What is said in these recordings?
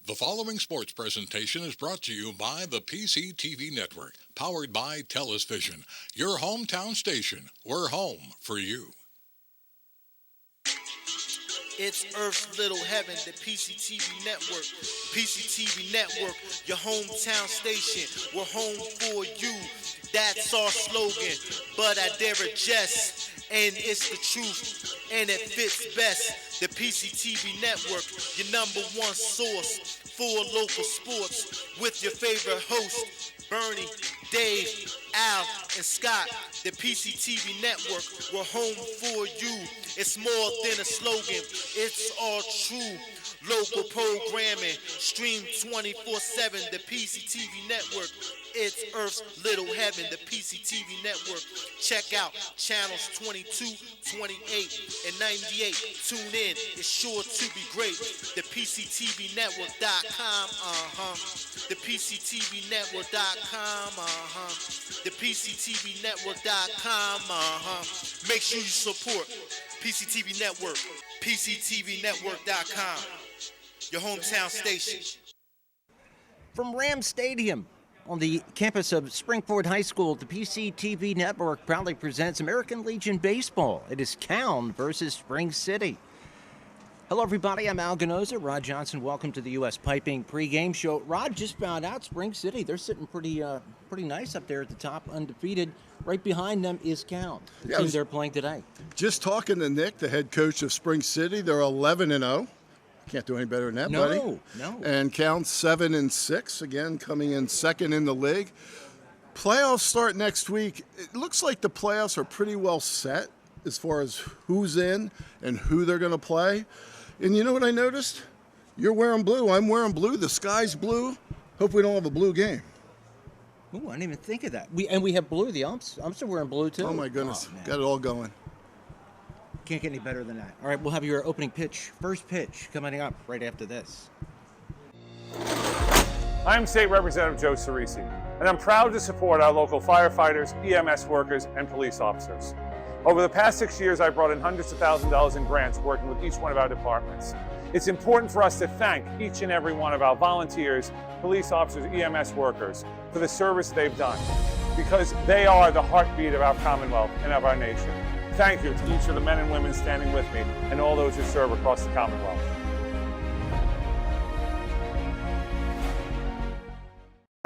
The following sports presentation is brought to you by the PCTV Network, powered by TELUS Vision, your hometown station. We're home for you. It's Earth's Little Heaven, the PCTV Network. PCTV Network, your hometown station. We're home for you. That's our slogan, but I dare adjust. And it's the truth, and it fits best. The PCTV Network, your number one source for local sports, with your favorite hosts, Bernie, Dave, Al, and Scott. The PCTV Network, we're home for you. It's more than a slogan, it's all true. Local programming, stream 24/7, the PCTV Network. It's Earth's Little Heaven, the PCTV Network. Check out channels 22, 28, and 98. Tune in, it's sure to be great. The PCTVnetwork.com, The PCTVnetwork.com, The PCTVnetwork.com, Make sure you support PCTV Network, PCTVnetwork.com, your hometown station. From Ram Stadium on the campus of Springford High School, the PCTV Network proudly presents American Legion Baseball. It is Caln versus Spring City. Hello, everybody. I'm Al Ganoza. Rod Johnson, welcome to the U.S. Piping pregame show. Rod, just found out Spring City, they're sitting pretty nice up there at the top, undefeated. Right behind them is Caln, the team they're playing today. Just talking to Nick, the head coach of Spring City. They're 11-0. Can't do any better than that, buddy. No. And Caln 7-6, again, coming in second in the league. Playoffs start next week. It looks like the playoffs are pretty well set as far as who's in and who they're going to play. And you know what I noticed? You're wearing blue. I'm wearing blue. The sky's blue. Hope we don't have a blue game. Ooh, I didn't even think of that. We have blue. The umps are wearing blue, too. Oh, my goodness. Got it all going. Can't get any better than that. All right, we'll have your opening pitch, first pitch, coming up right after this. I'm State Representative Joe Cerisi, and I'm proud to support our local firefighters, EMS workers, and police officers. Over the past 6 years, I've brought in hundreds of thousands of dollars in grants working with each one of our departments. It's important for us to thank each and every one of our volunteers, police officers, EMS workers for the service they've done, because they are the heartbeat of our Commonwealth and of our nation. Thank you to each of the men and women standing with me and all those who serve across the Commonwealth.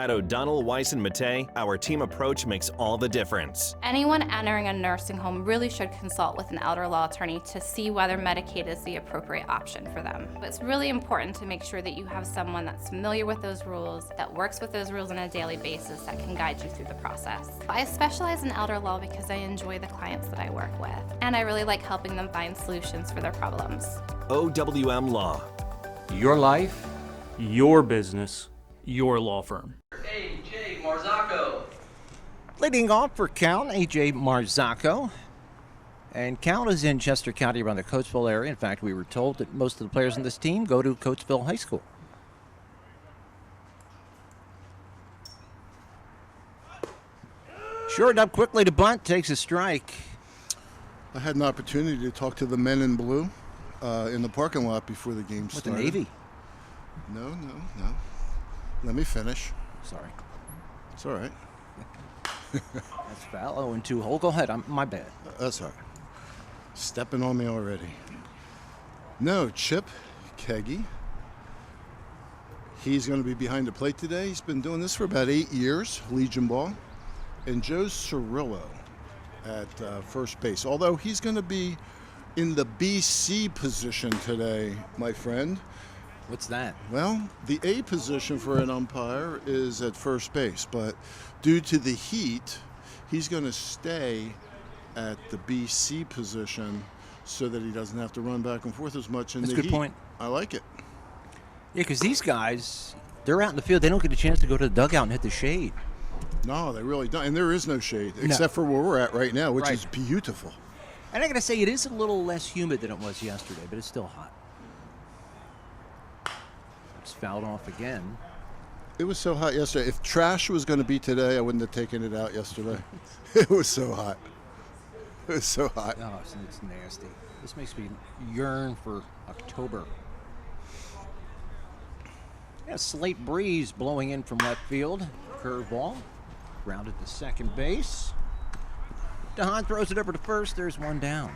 At O'Donnell, Weiss & Mattei, our team approach makes all the difference. Anyone entering a nursing home really should consult with an elder law attorney to see whether Medicaid is the appropriate option for them. But it's really important to make sure that you have someone that's familiar with those rules, that works with those rules on a daily basis, that can guide you through the process. I specialize in elder law because I enjoy the clients that I work with, and I really like helping them find solutions for their problems. OWM Law. Your life, your business, your law firm. A.J. Marzocco. Leading off for Caln, A.J. Marzocco. And Caln is in Chester County around the Coatesville area. In fact, we were told that most of the players on this team go to Coatesville High School. Short up quickly to bunt, takes a strike. I had an opportunity to talk to the men in blue in the parking lot before the game started. With the Navy? No. Let me finish. Sorry. It's all right. That's foul. 0-2 hole. Go ahead. My bad. That's all right. Stepping on me already. No, Chip Keggy. He's going to be behind the plate today. He's been doing this for about 8 years, Legion ball. And Joe Cirillo at first base. Although he's going to be in the BC position today, my friend. What's that? Well, the A position for an umpire is at first base, but due to the heat, he's going to stay at the BC position so that he doesn't have to run back and forth as much in the heat. That's a good point. I like it. Yeah, because these guys, they're out in the field. They don't get a chance to go to the dugout and hit the shade. No, they really don't. And there is no shade, except for where we're at right now, which is beautiful. And I got to say, it is a little less humid than it was yesterday, but it's still hot. Fouled off again. It was so hot yesterday. If trash was going to be today, I wouldn't have taken it out yesterday. It was so hot. It was so hot. Oh, it's nasty. This makes me yearn for October. A slight breeze blowing in from left field. Curveball. Grounded to second base. DeHaan throws it over to first. There's one down.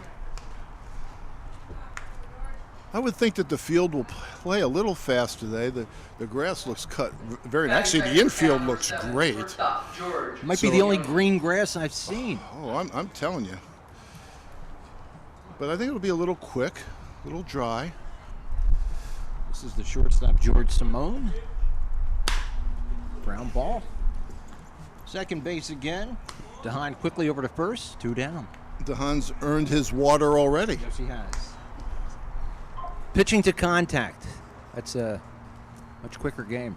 I would think that the field will play a little fast today. The grass looks cut very nice. Actually, the infield looks great. Might be the only green grass I've seen. Oh, I'm telling you. But I think it'll be a little quick, a little dry. This is the shortstop, George Simone. Ground ball. Second base again. DeHaan quickly over to first. 2 down. DeHaan's earned his water already. Yes, he has. Pitching to contact. That's a much quicker game.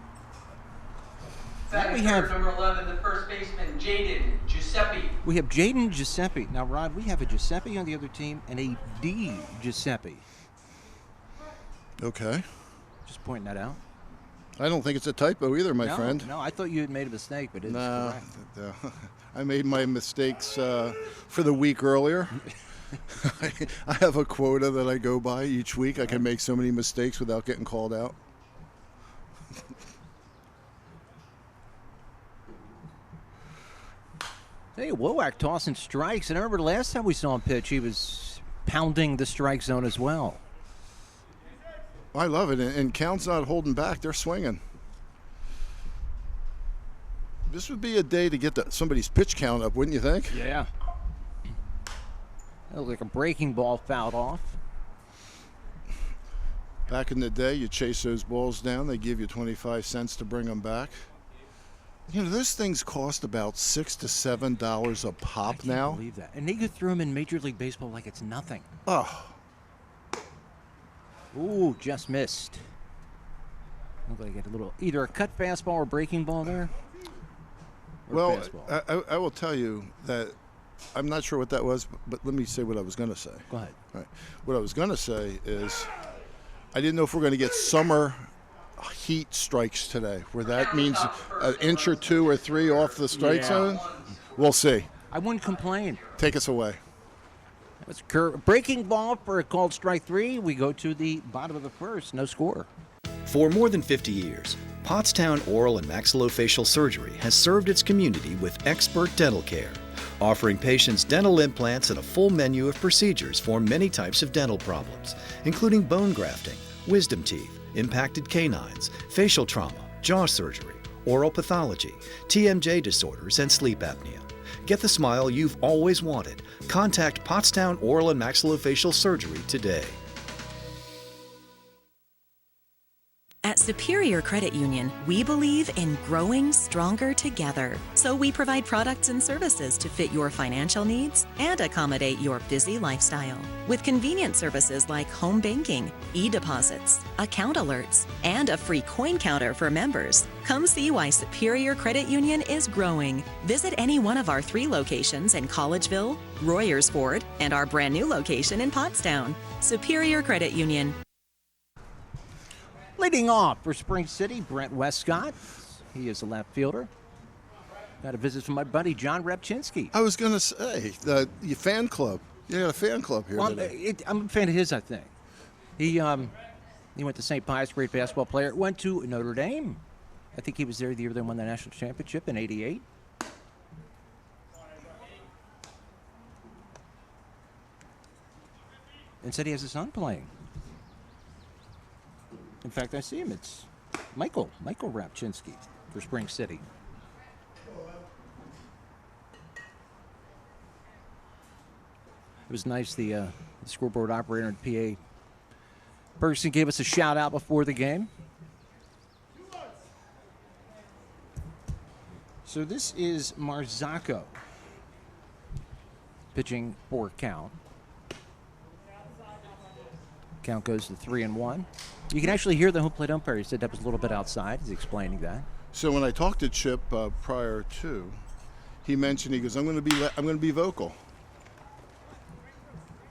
We have number 11, the first baseman, Jaden Giuseppe. We have Jaden Giuseppe. Now, Rod, we have a Giuseppe on the other team and a D Giuseppe. Okay. Just pointing that out. I don't think it's a typo either, my friend. No, I thought you had made a mistake, but it's correct. I made my mistakes for the week earlier. I have a quota that I go by each week. I can make so many mistakes without getting called out. Hey, Wowak tossing strikes. And I remember the last time we saw him pitch, he was pounding the strike zone as well. I love it. And Caln's not holding back. They're swinging. This would be a day to get somebody's pitch count up, wouldn't you think? Yeah. That looked like a breaking ball fouled off. Back in the day, you chase those balls down. They give you 25 cents to bring them back. You know, those things cost about $6 to $7 a pop now. I can't believe that. And they could throw them in Major League Baseball like it's nothing. Oh. Ooh, just missed. Looked like a little, either a cut fastball or breaking ball there. Well, I will tell you that I'm not sure what that was, but let me say what I was going to say. Go ahead. All right. What I was going to say is I didn't know if we're going to get summer heat strikes today, where that means an inch or 2 or 3 off the strike zone. We'll see. I wouldn't complain. Take us away. That was breaking ball for a called strike 3. We go to the bottom of the first. No score. For more than 50 years, Pottstown Oral and Maxillofacial Surgery has served its community with expert dental care, offering patients dental implants and a full menu of procedures for many types of dental problems, including bone grafting, wisdom teeth, impacted canines, facial trauma, jaw surgery, oral pathology, TMJ disorders, and sleep apnea. Get the smile you've always wanted. Contact Pottstown Oral and Maxillofacial Surgery today. At Superior Credit Union, we believe in growing stronger together. So we provide products and services to fit your financial needs and accommodate your busy lifestyle. With convenient services like home banking, e-deposits, account alerts, and a free coin counter for members. Come see why Superior Credit Union is growing. Visit any one of our 3 locations in Collegeville, Royersford, and our brand new location in Pottstown. Superior Credit Union. Leading off for Spring City, Brent Westcott. He is a left fielder. Got a visit from my buddy, John Repchinski. I was going to say, your fan club. You got a fan club here today. I'm a fan of his, I think. He went to St. Pius, great basketball player. Went to Notre Dame. I think he was there the year they won the national championship in '88. And said he has a son playing. In fact, I see him. It's Michael Rapchinsky for Spring City. It was nice. The scoreboard operator and PA person gave us a shout out before the game. So this is Marzocco pitching for Caln. Count goes to 3-1. You can actually hear the home plate umpire. He said that was a little bit outside. He's explaining that. So when I talked to Chip prior to, he mentioned, he goes, I'm going to be vocal.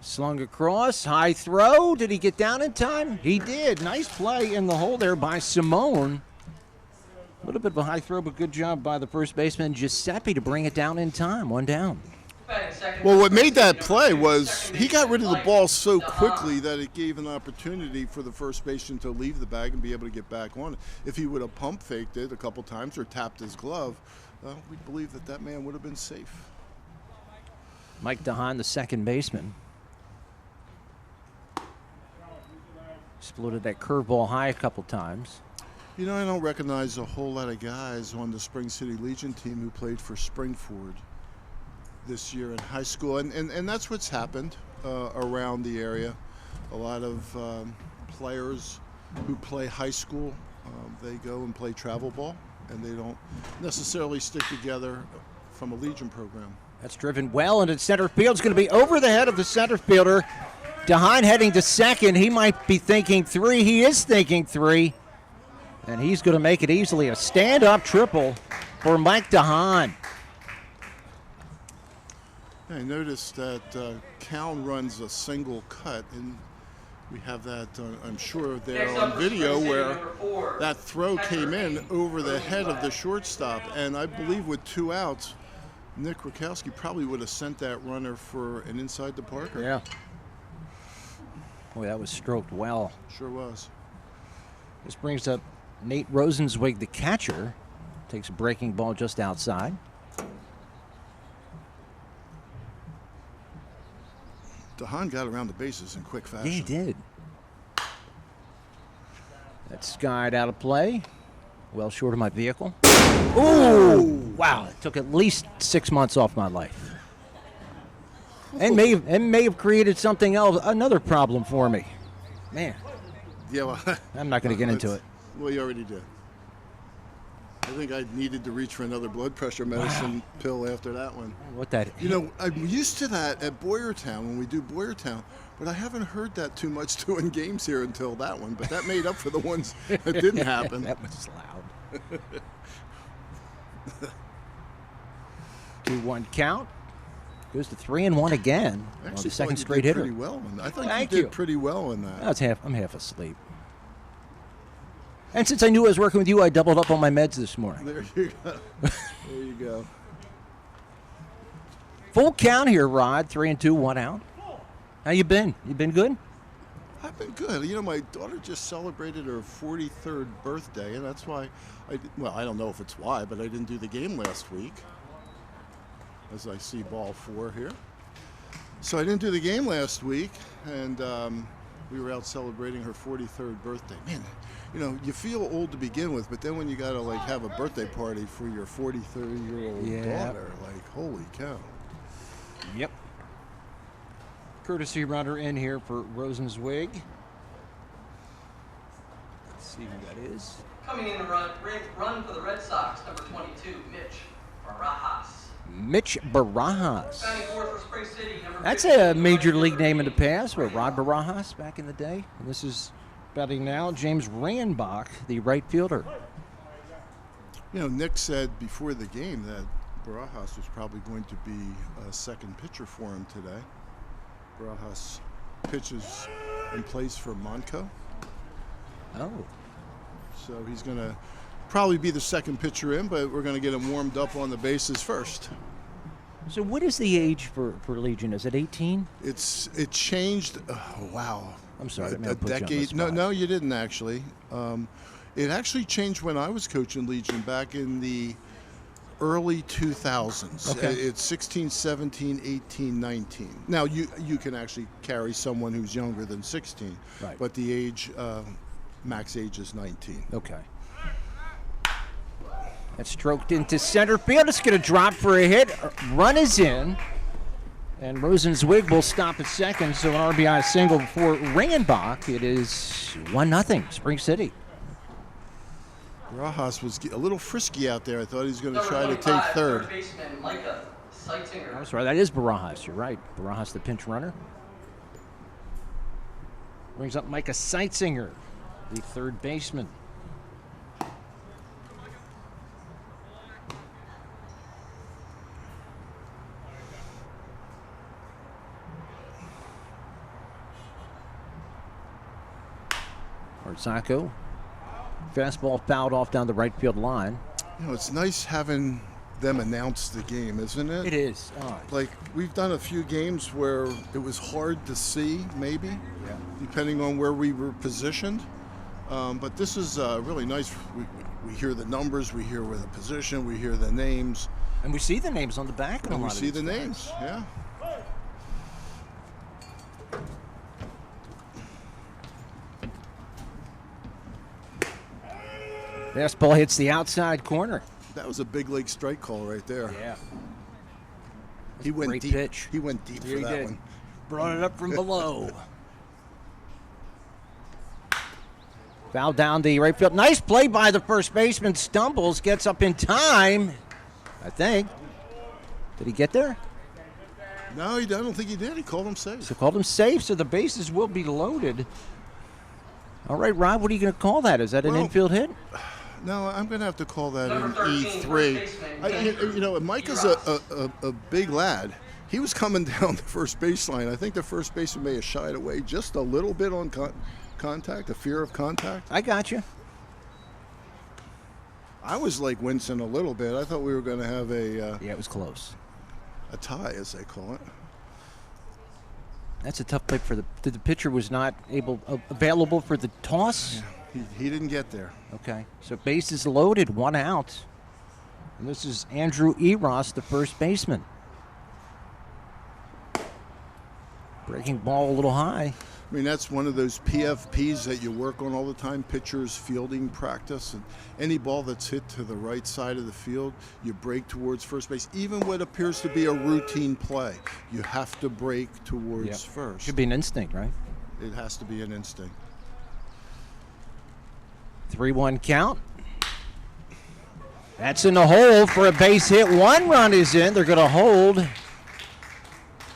Slung across, high throw. Did he get down in time? He did. Nice play in the hole there by Simone. A little bit of a high throw, but good job by the first baseman Giuseppe to bring it down in time. 1 down. Well, what made that play was he got rid of the ball so quickly that it gave an opportunity for the first baseman to leave the bag and be able to get back on it. If he would have pump faked it a couple times or tapped his glove, we believe that that man would have been safe. Mike DeHaan, the second baseman. Exploded that curveball high a couple times. You know, I don't recognize a whole lot of guys on the Spring City Legion team who played for Springford this year in high school, and that's what's happened around the area. A lot of players who play high school, they go and play travel ball, and they don't necessarily stick together from a Legion program. That's driven well into center field. It's going to be over the head of the center fielder. DeHaan heading to second. He might be thinking three. He is thinking three. And he's going to make it easily a stand-up triple for Mike DeHaan. I noticed that Caln runs a single cut, and we have that, I'm sure, there on video where that throw came in over the head of the shortstop. And I believe with 2 outs, Nick Rakowski probably would have sent that runner for an inside the Parker. Yeah. Boy, that was stroked well. Sure was. This brings up Nate Rosenzweig, the catcher. Takes a breaking ball just outside. DeHaan got around the bases in quick fashion. Yeah, he did. That skied out of play. Well short of my vehicle. Ooh! Wow, it took at least 6 months off my life. And may have created something else, another problem for me. Man. Yeah, well, I'm not going to get into it. Well, you already did. I think I needed to reach for another blood pressure medicine pill after that one. What that? You know, I'm used to that at Boyertown when we do Boyertown, but I haven't heard that too much doing games here until that one. But that made up for the ones that didn't happen. That was loud. 2-1 count. Goes to 3-1 again. Actually, the second thought you straight did hitter. Pretty well. I thought Thank you did you. pretty well in that. I'm half asleep. And since I knew I was working with you, I doubled up on my meds this morning. There you go. There you go. Full count here, Rod. 3-2, 1 out. How you been? You been good? I've been good. You know, my daughter just celebrated her 43rd birthday, and that's why I don't know if it's why, but I didn't do the game last week. As I see ball 4 here. So I didn't do the game last week, and we were out celebrating her 43rd birthday. Man, you know, you feel old to begin with, but then when you got to, like, have a birthday party for your 43-year-old daughter, like, holy cow. Yep. Courtesy runner in here for Rosenzweig. Let's see who that is. Coming in to run for the Red Sox, number 22, Mitch Barajas. Mitch Barajas. Batting fourth for Spring City, number That's 15, a major league name in the past, with Rod Barajas back in the day. And this is batting now James Randbach, the right fielder. You know, Nick said before the game that Barajas was probably going to be a second pitcher for him today. Barajas pitches and plays for Monco. Oh. So he's going to probably be the second pitcher in, but we're going to get him warmed up on the bases first. So what is the age for Legion? Is it 18? It changed. Wow. I'm sorry. A decade. No, you didn't actually. It actually changed when I was coaching Legion back in the early 2000s. Okay. It's 16, 17, 18, 19. Now you can actually carry someone who's younger than 16, right. But the age, max age is 19. Okay. That's stroked into center field. It's going to drop for a hit. Run is in. And Rosenzweig will stop at second. So an RBI single for Randbach. It is 1-0, Spring City. Barajas was a little frisky out there. I thought he was going to try to take third. Third baseman Micah Seitzinger. I'm sorry, that is Barajas. You're right. Barajas, the pinch runner. Brings up Micah Seitzinger, the third baseman. Arzako. Fastball fouled off down the right field line. You know, it's nice having them announce the game, isn't it? It is. Oh. Like, we've done a few games where it was hard to see, maybe, depending on where we were positioned. But this is really nice. We hear the numbers, we hear where the position, we hear the names. And we see the names on the back. And we see the names, yeah. Fastball hits the outside corner. That was a big league strike call right there. Yeah. He went Great deep. pitch. He went deep for that one. Brought it up from below. Foul down the right field. Nice play by the first baseman. Stumbles, gets up in time, I think. Did he get there? No, I don't think he did. He called him safe. So called him safe, so the bases will be loaded. All right, Rob, what are you going to call that? Is that an infield hit? No, I'm going to have to call that an E3. You know, Mike is a big lad. He was coming down the first baseline. I think the first baseman may have shied away just a little bit on contact, a fear of contact. I got you. I was like wincing a little bit. I thought we were going to have a... yeah, it was close. A tie, as they call it. That's a tough play for the pitcher was not available for the toss. Yeah. He didn't get there. Okay, so bases loaded, 1 out. And this is Andrew Eros, the first baseman. Breaking ball a little high. I mean, that's one of those PFPs that you work on all the time, pitchers fielding practice. And any ball that's hit to the right side of the field, you break towards first base. Even what appears to be a routine play, you have to break towards first. Should be an instinct, right? It has to be an instinct. 3-1 count. That's in the hole for a base hit. 1 run is in. They're going to hold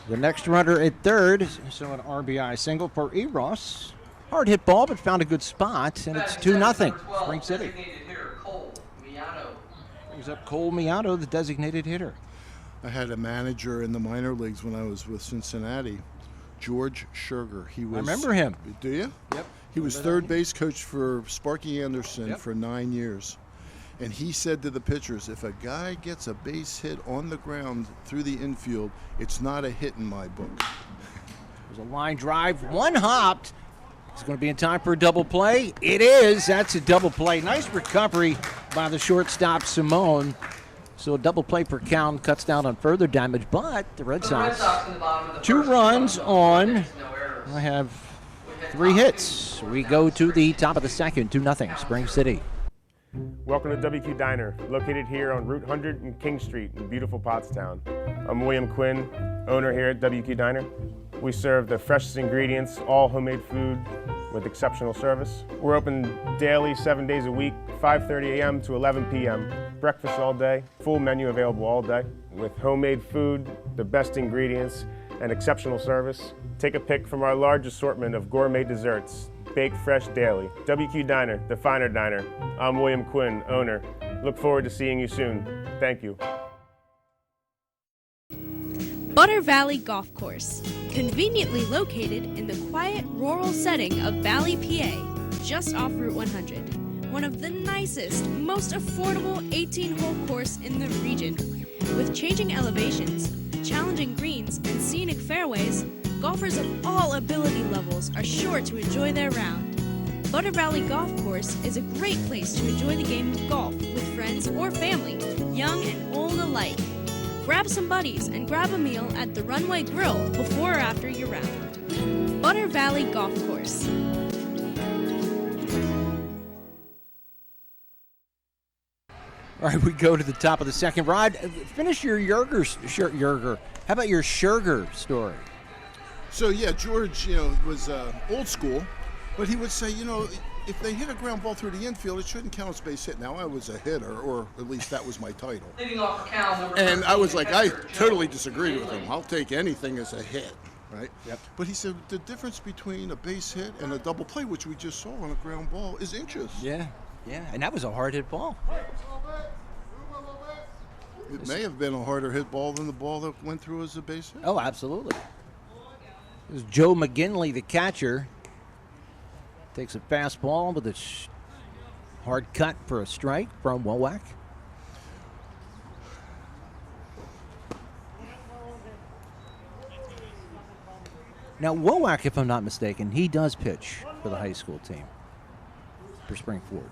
the next runner at third. So an RBI single for Eros. Hard hit ball, but found a good spot, and it's 2-0. Spring City. Brings up Cole Miato, the designated hitter. I had a manager in the minor leagues when I was with Cincinnati, George Scherger. I remember him. Do you? Yep. He was third base coach for Sparky Anderson for 9 years. And he said to the pitchers, if a guy gets a base hit on the ground through the infield, it's not a hit in my book. There's a line drive, 1 hopped. It's going to be in time for a double play. It is. That's a double play. Nice recovery by the shortstop, Simone. So a double play for Caln cuts down on further damage, but the Red Sox 2 runs on. I have 3 hits. We go to the top of the second, 2-0, Spring City. Welcome to WQ Diner, located here on Route 100 and King Street in beautiful Pottstown. I'm William Quinn, owner here at WQ Diner. We serve the freshest ingredients, all homemade food with exceptional service. We're open daily, 7 days a week, 5:30 a.m. to 11 p.m. Breakfast all day, full menu available all day. With homemade food, the best ingredients, and exceptional service. Take a pick from our large assortment of gourmet desserts, baked fresh daily. WQ Diner, the finer diner. I'm William Quinn, owner. Look forward to seeing you soon. Thank you. Butter Valley Golf Course, conveniently located in the quiet rural setting of Valley, PA, just off Route 100. One of the nicest, most affordable 18-hole course in the region. With changing elevations, challenging greens, and scenic fairways, golfers of all ability levels are sure to enjoy their round. Butter Valley Golf Course is a great place to enjoy the game of golf with friends or family, young and old alike. Grab some buddies and grab a meal at the Runway Grill before or after your round. Butter Valley Golf Course. All right, we go to the top of the second. Rod, finish your Yerger. How about your Scherger story? So, yeah, George, was old school, but he would say, if they hit a ground ball through the infield, it shouldn't count as base hit. Now, I was a hitter, or at least that was my title. Leading off for Caln, And I was like, I totally disagreed with him. I'll take anything as a hit, right? Yep. But he said the difference between a base hit and a double play, which we just saw on a ground ball, is inches. Yeah, and that was a hard hit ball. It may have been a harder hit ball than the ball that went through as a base hit. Oh, absolutely. It was Joe McGinley, the catcher. Takes a fastball with a hard cut for a strike from Wowack. Now, Wowak, if I'm not mistaken, he does pitch for the high school team for Springford,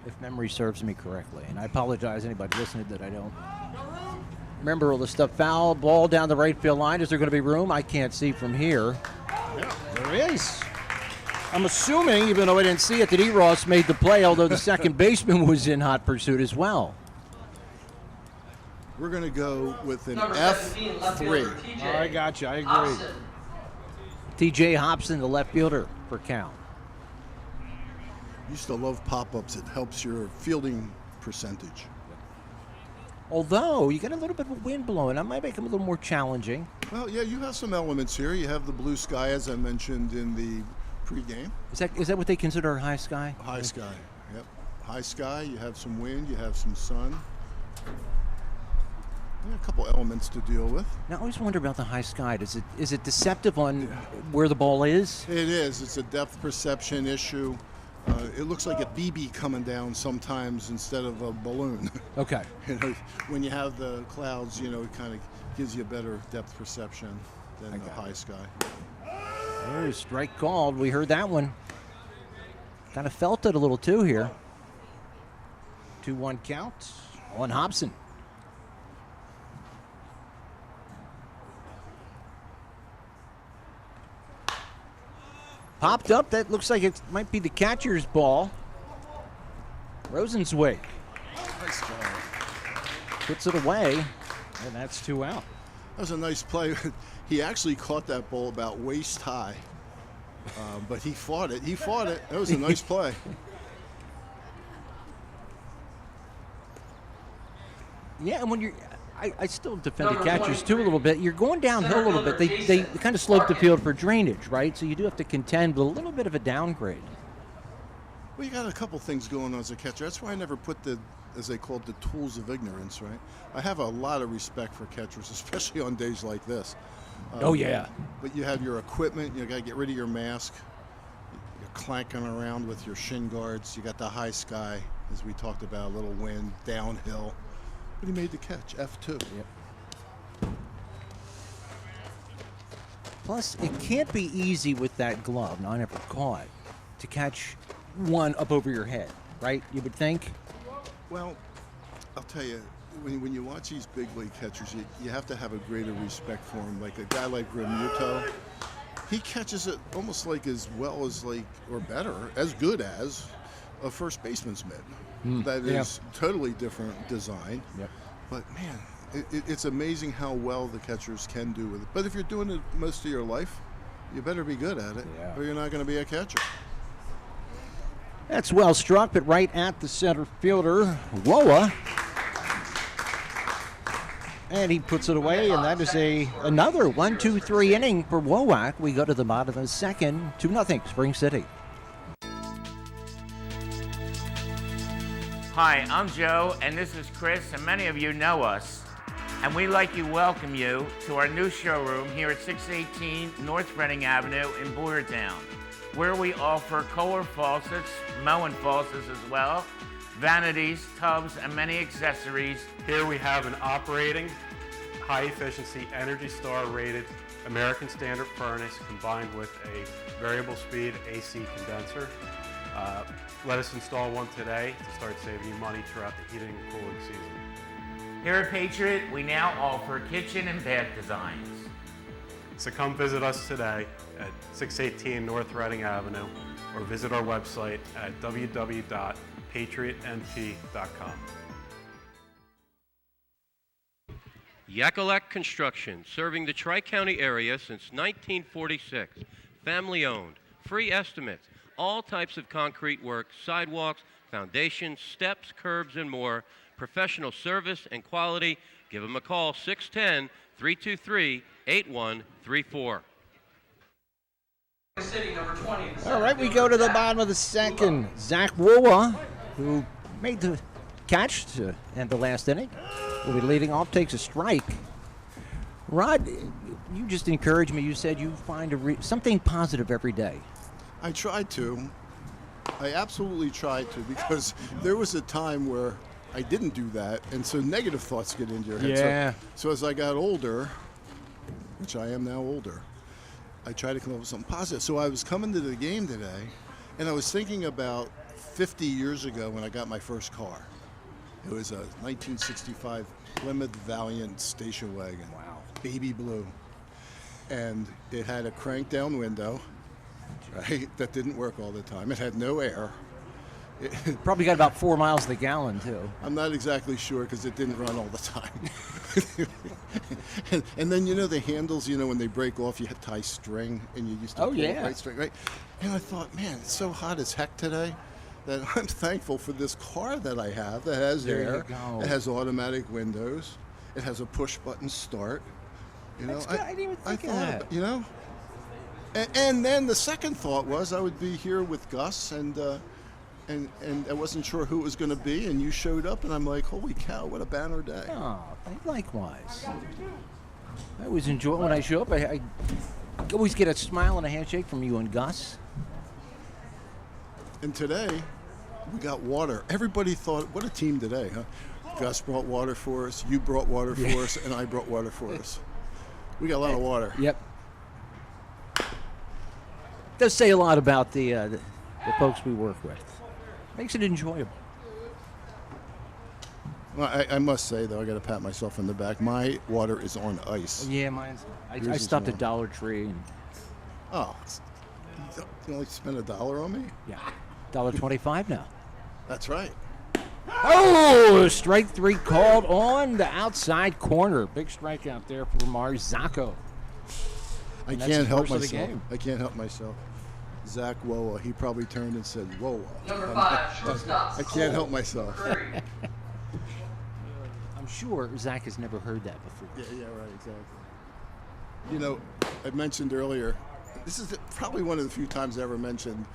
if memory serves me correctly. And I apologize to anybody listening that I don't remember all the stuff. Foul ball down the right field line. Is there going to be room? I can't see from here. Yeah. There is. I'm assuming, even though I didn't see it, that Ross made the play, although the second baseman was in hot pursuit as well. We're going to go with an Number 17, left fielder, F3. TJ. I got you. I agree. Hobson. T.J. Hobson, the left fielder for Caln. Used to love pop-ups. It helps your fielding percentage. Although you get a little bit of wind blowing, that might make them a little more challenging. Well, yeah, you have some elements here. You have the blue sky, as I mentioned in the pregame. Is that what they consider a high sky? High sky, yep. High sky, you have some wind, you have some sun. Yeah, a couple elements to deal with. Now, I always wonder about the high sky. Is it deceptive on where the ball is? It is. It's a depth perception issue. It looks like a BB coming down sometimes instead of a balloon. Okay. You know, when you have the clouds, you know, it kind of gives you a better depth perception than the high sky. There's strike called. We heard that one. Kind of felt it a little too here. 2-1 count on Hobson. Popped up. That looks like it might be the catcher's ball. Rosenzweig Nice job. puts it away, and that's 2 out. That was a nice play. He actually caught that ball about waist high, but he fought it. That was a nice play. Yeah, and when you're, I still defend the catchers too a little bit. You're going downhill a little bit. They kind of slope the field for drainage, right? So you do have to contend with a little bit of a downgrade. Well, you got a couple things going on as a catcher. That's why I never put the, as they call it, the tools of ignorance, right? I have a lot of respect for catchers, especially on days like this. Oh, yeah. But you have your equipment. You got to get rid of your mask. You're clanking around with your shin guards. You got the high sky, as we talked about, a little wind, downhill. But he made the catch, F2. Yep. Plus, it can't be easy with that glove. Now, I never caught to catch one up over your head, right? You would think. Well, I'll tell you, when you watch these big league catchers, you have to have a greater respect for them. Like a guy like Remuto, he catches it almost like as well as or better, as good as a first baseman's mitt. That is totally different design. Yep. But man, it's amazing how well the catchers can do with it. But if you're doing it most of your life, you better be good at it, or you're not going to be a catcher. That's well struck, but right at the center fielder, Woa. And he puts it away, and that is another 1-2-3 inning for Wowak. We go to the bottom of the second, 2-0, Spring City. Hi, I'm Joe, and this is Chris, and many of you know us. And we'd like to welcome you to our new showroom here at 618 North Reading Avenue in Boyertown, where we offer Kohler faucets, Moen faucets as well, vanities, tubs, and many accessories. Here we have an operating, high-efficiency, Energy Star rated American Standard furnace combined with a variable speed AC condenser. Let us install one today to start saving you money throughout the heating and cooling season. Here at Patriot, we now offer kitchen and bath designs. So come visit us today at 618 North Reading Avenue or visit our website at www.patriotmp.com. Yakalak Construction, serving the Tri-County area since 1946. Family owned, free estimates, all types of concrete work, sidewalks, foundations, steps, curbs, and more. Professional service and quality. Give them a call, 610-323-8134. All right, we go to the bottom of the second. Zach Woa, who made the catch to end the last inning, will be leading off, takes a strike. Rod, you just encouraged me. You said you find something positive every day. I tried to. I absolutely tried to, because there was a time where I didn't do that, and so negative thoughts get into your head. Yeah. So as I got older, which I am now older, I try to come up with something positive. So I was coming to the game today, and I was thinking about 50 years ago when I got my first car. It was a 1965 Plymouth Valiant station wagon. Wow. Baby blue. And it had a crank down window, right? That didn't work all the time. It had no air. Probably got about 4 miles to the gallon, too. I'm not exactly sure because it didn't run all the time. and then, the handles, when they break off, you had to tie string, and you used to pull it right straight, right? And I thought, man, it's so hot as heck today that I'm thankful for this car that I have that has air. It has automatic windows. It has a push-button start. That's good. I didn't even think of that. And then the second thought was I would be here with Gus, and I wasn't sure who it was going to be, and you showed up, and I'm like, holy cow, what a banner day. Oh, likewise. I always enjoy when I show up. I always get a smile and a handshake from you and Gus. And today, we got water. Everybody thought, what a team today, huh? Gus brought water for us, you brought water for us, and I brought water for us. We got a lot of water. Yep. Does say a lot about the folks we work with. Makes it enjoyable. Well, I must say, though, I got to pat myself on the back. My water is on ice. Yeah, mine's. I stopped at Dollar Tree. And you only spent $1 on me? Yeah, $1.25 now. That's right. Oh, strike 3 called on the outside corner. Big strike out there for Marzocco. I can't help myself. Zach Woa, he probably turned and said, Woa. Number 5, shortstop. I can't help myself. I'm sure Zach has never heard that before. Yeah, right, exactly. I mentioned earlier, this is probably one of the few times I ever mentioned,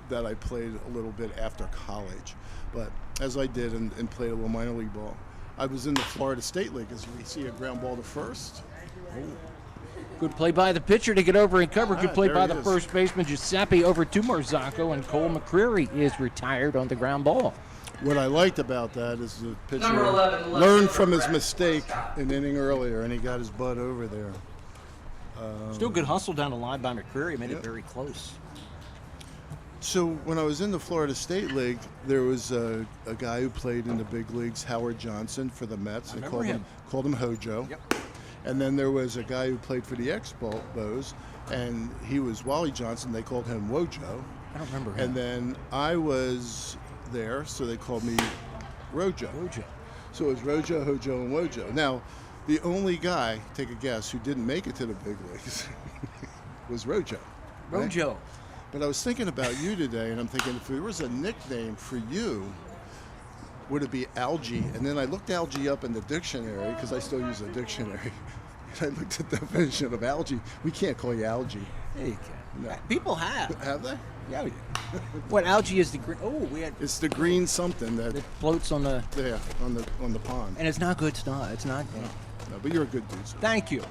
that I played a little bit after college. But as I did and played a little minor league ball, I was in the Florida State League, as we see a ground ball to first. Good play by the pitcher to get over and cover. Good play by the is. first baseman, Giuseppe, over to Marzocco, and Cole McCreary is retired on the ground ball. What I liked about that is the pitcher 11, learned from his mistake an inning earlier, and he got his butt over there. Still good hustle down the line by McCreary, made it very close. So when I was in the Florida State League, there was a guy who played in the big leagues, Howard Johnson, for the Mets. They called him Hojo. Yep. And then there was a guy who played for the Expos, and he was Wally Johnson. They called him Wojo. I don't remember him. And then I was there, so they called me Rojo. So it was Rojo, Hojo, and Wojo. Now, the only guy, take a guess, who didn't make it to the big leagues was Rojo. Right? Rojo. But I was thinking about you today, and I'm thinking if there was a nickname for you, would it be Algie? And then I looked Algie up in the dictionary, because I still use a dictionary. And I looked at the definition of algae. We can't call you Algie. Yeah, you can. No. People have. Have they? Yeah. What algae is the green? Oh, we had. It's the green something that floats on the. Yeah, on the pond. And it's not good stuff. It's not. No, but you're a good dude. So. Thank you.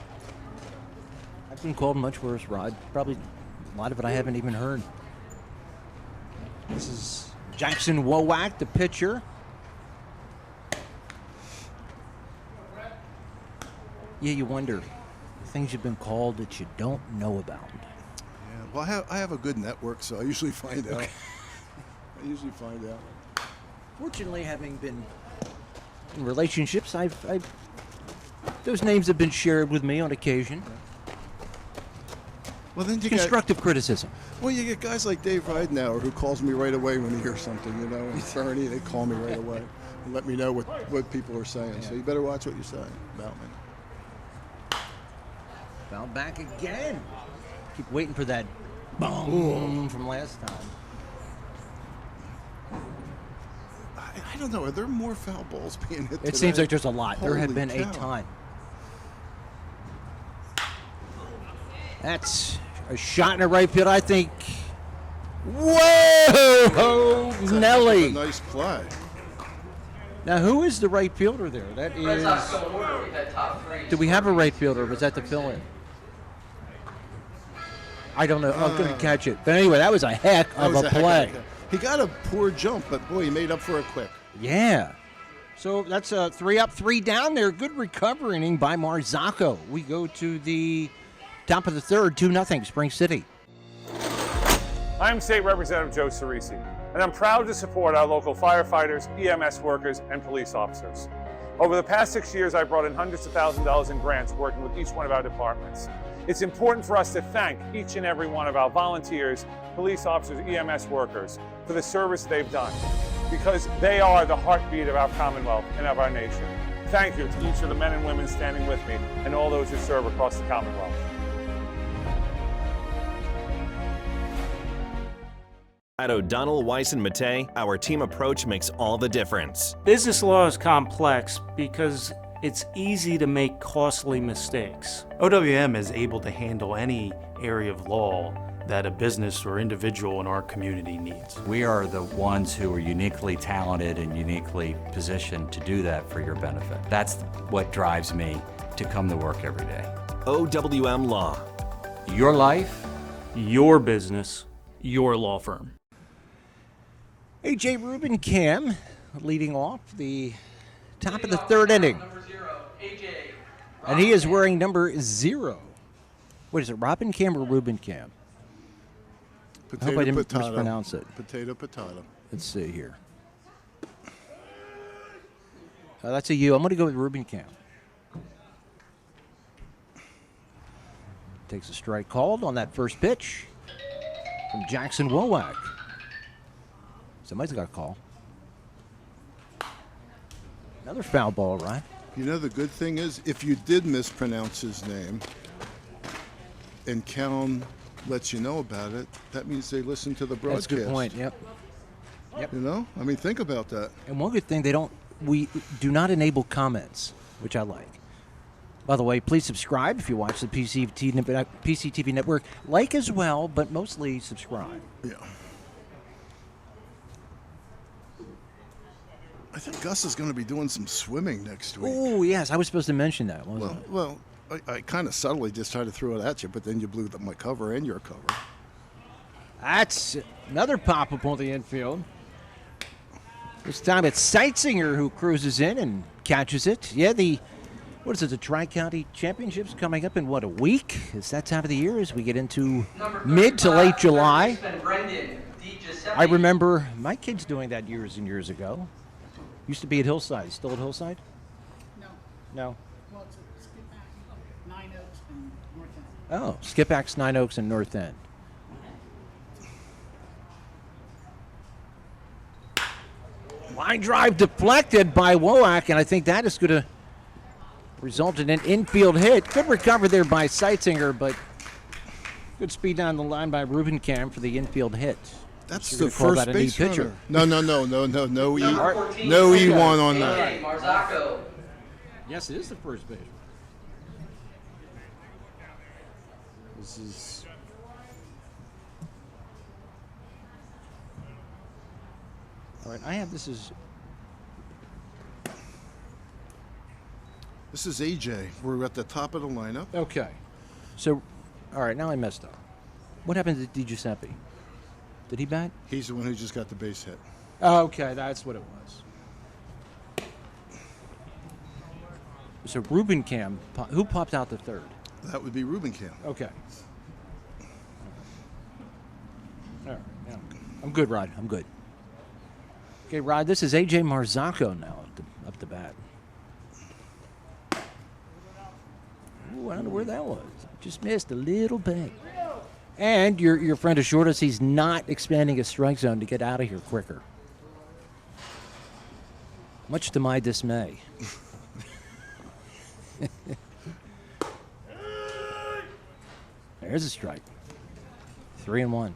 I've been called much worse, Rod. Probably a lot of it I haven't even heard. This is Jackson Wowak, the pitcher. Yeah, you wonder things you've been called that you don't know about. Yeah, well, I have a good network, so I usually find out. I usually find out. Fortunately, having been in relationships, I've those names have been shared with me on occasion. Well, then you constructive criticism. Well, you get guys like Dave Ridenauer who calls me right away when he hears something, and Bernie, they call me right away and let me know what people are saying. Yeah. So you better watch what you're saying about me. Foul back again. Keep waiting for that boom from last time. I don't know. Are there more foul balls being hit today? It seems like there's a lot. Holy there have been cow. a ton. That's a shot in the right field, I think. Whoa! Nelly. A nice play. Now, who is the right fielder there? That is. Do we have a right fielder? Or was that the fill-in? I don't know. I'm going to catch it. But anyway, that was a heck of a play. He got a poor jump, but boy, he made up for it quick. Yeah. So that's a 3 up, 3 down there. Good recovery inning by Marzocco. We go to the Top of the third, 2-0, Spring City. I'm State Representative Joe Cerisi, and I'm proud to support our local firefighters, EMS workers, and police officers. Over the past 6 years, I've brought in hundreds of thousands of dollars in grants working with each one of our departments. It's important for us to thank each and every one of our volunteers, police officers, EMS workers for the service they've done, because they are the heartbeat of our Commonwealth and of our nation. Thank you to each of the men and women standing with me and all those who serve across the Commonwealth. At O'Donnell, Weiss & Mattei, our team approach makes all the difference. Business law is complex because it's easy to make costly mistakes. OWM is able to handle any area of law that a business or individual in our community needs. We are the ones who are uniquely talented and uniquely positioned to do that for your benefit. That's what drives me to come to work every day. OWM Law. Your life, your business, your law firm. A.J. Rubencam leading off the top of the third inning. And he is wearing number 0. What is it, Rubencam or Rubencam? I hope I didn't mispronounce it. Potato. Let's see here. That's a U. I'm going to go with Rubencam. Takes a strike called on that first pitch from Jackson Wowak. Somebody's got a call. Another foul ball, right? You know, the good thing is, if you did mispronounce his name and Caln lets you know about it, that means they listen to the broadcast. That's a good point, yep. You know? I mean, think about that. And one good thing, we do not enable comments, which I like. By the way, please subscribe if you watch the PCTV Network. Like as well, but mostly subscribe. Yeah. I think Gus is going to be doing some swimming next week. Oh, yes. I was supposed to mention that, wasn't I? Well, I kind of subtly just tried to throw it at you, but then you blew my cover and your cover. That's another pop-up on the infield. This time it's Seitzinger who cruises in and catches it. Yeah, the Tri-County Championships coming up in, a week? Is that time of the year as we get into mid to late July? I remember my kids doing that years and years ago. Used to be at Hillside. Still at Hillside? No. Well, it's Skip-Ax, 9 Oaks, and North End. Oh, Skip-Ax, 9 Oaks, and North End. Line drive deflected by Wowak, and I think that is going to result in an infield hit. Good recover there by Seitzinger, but good speed down the line by Rubencam for the infield hit. That's the first base runner. No E1 on that. Marzocco. Yes, it is the first base. This is all right. I have this is AJ. We're at the top of the lineup. Okay. So, all right. Now I messed up. What happened to DiGiuseppe? Did he bat? He's the one who just got the base hit. Oh, okay, that's what it was. So Rubencam, who popped out the third? That would be Rubencam. Okay. All right, yeah. I'm good, Rod. I'm good. Okay, Rod, this is A.J. Marzocco now up the bat. Ooh, I don't know where that was. Just missed a little bit. And your friend assured us he's not expanding his strike zone to get out of here quicker. Much to my dismay. There's a strike. 3-1.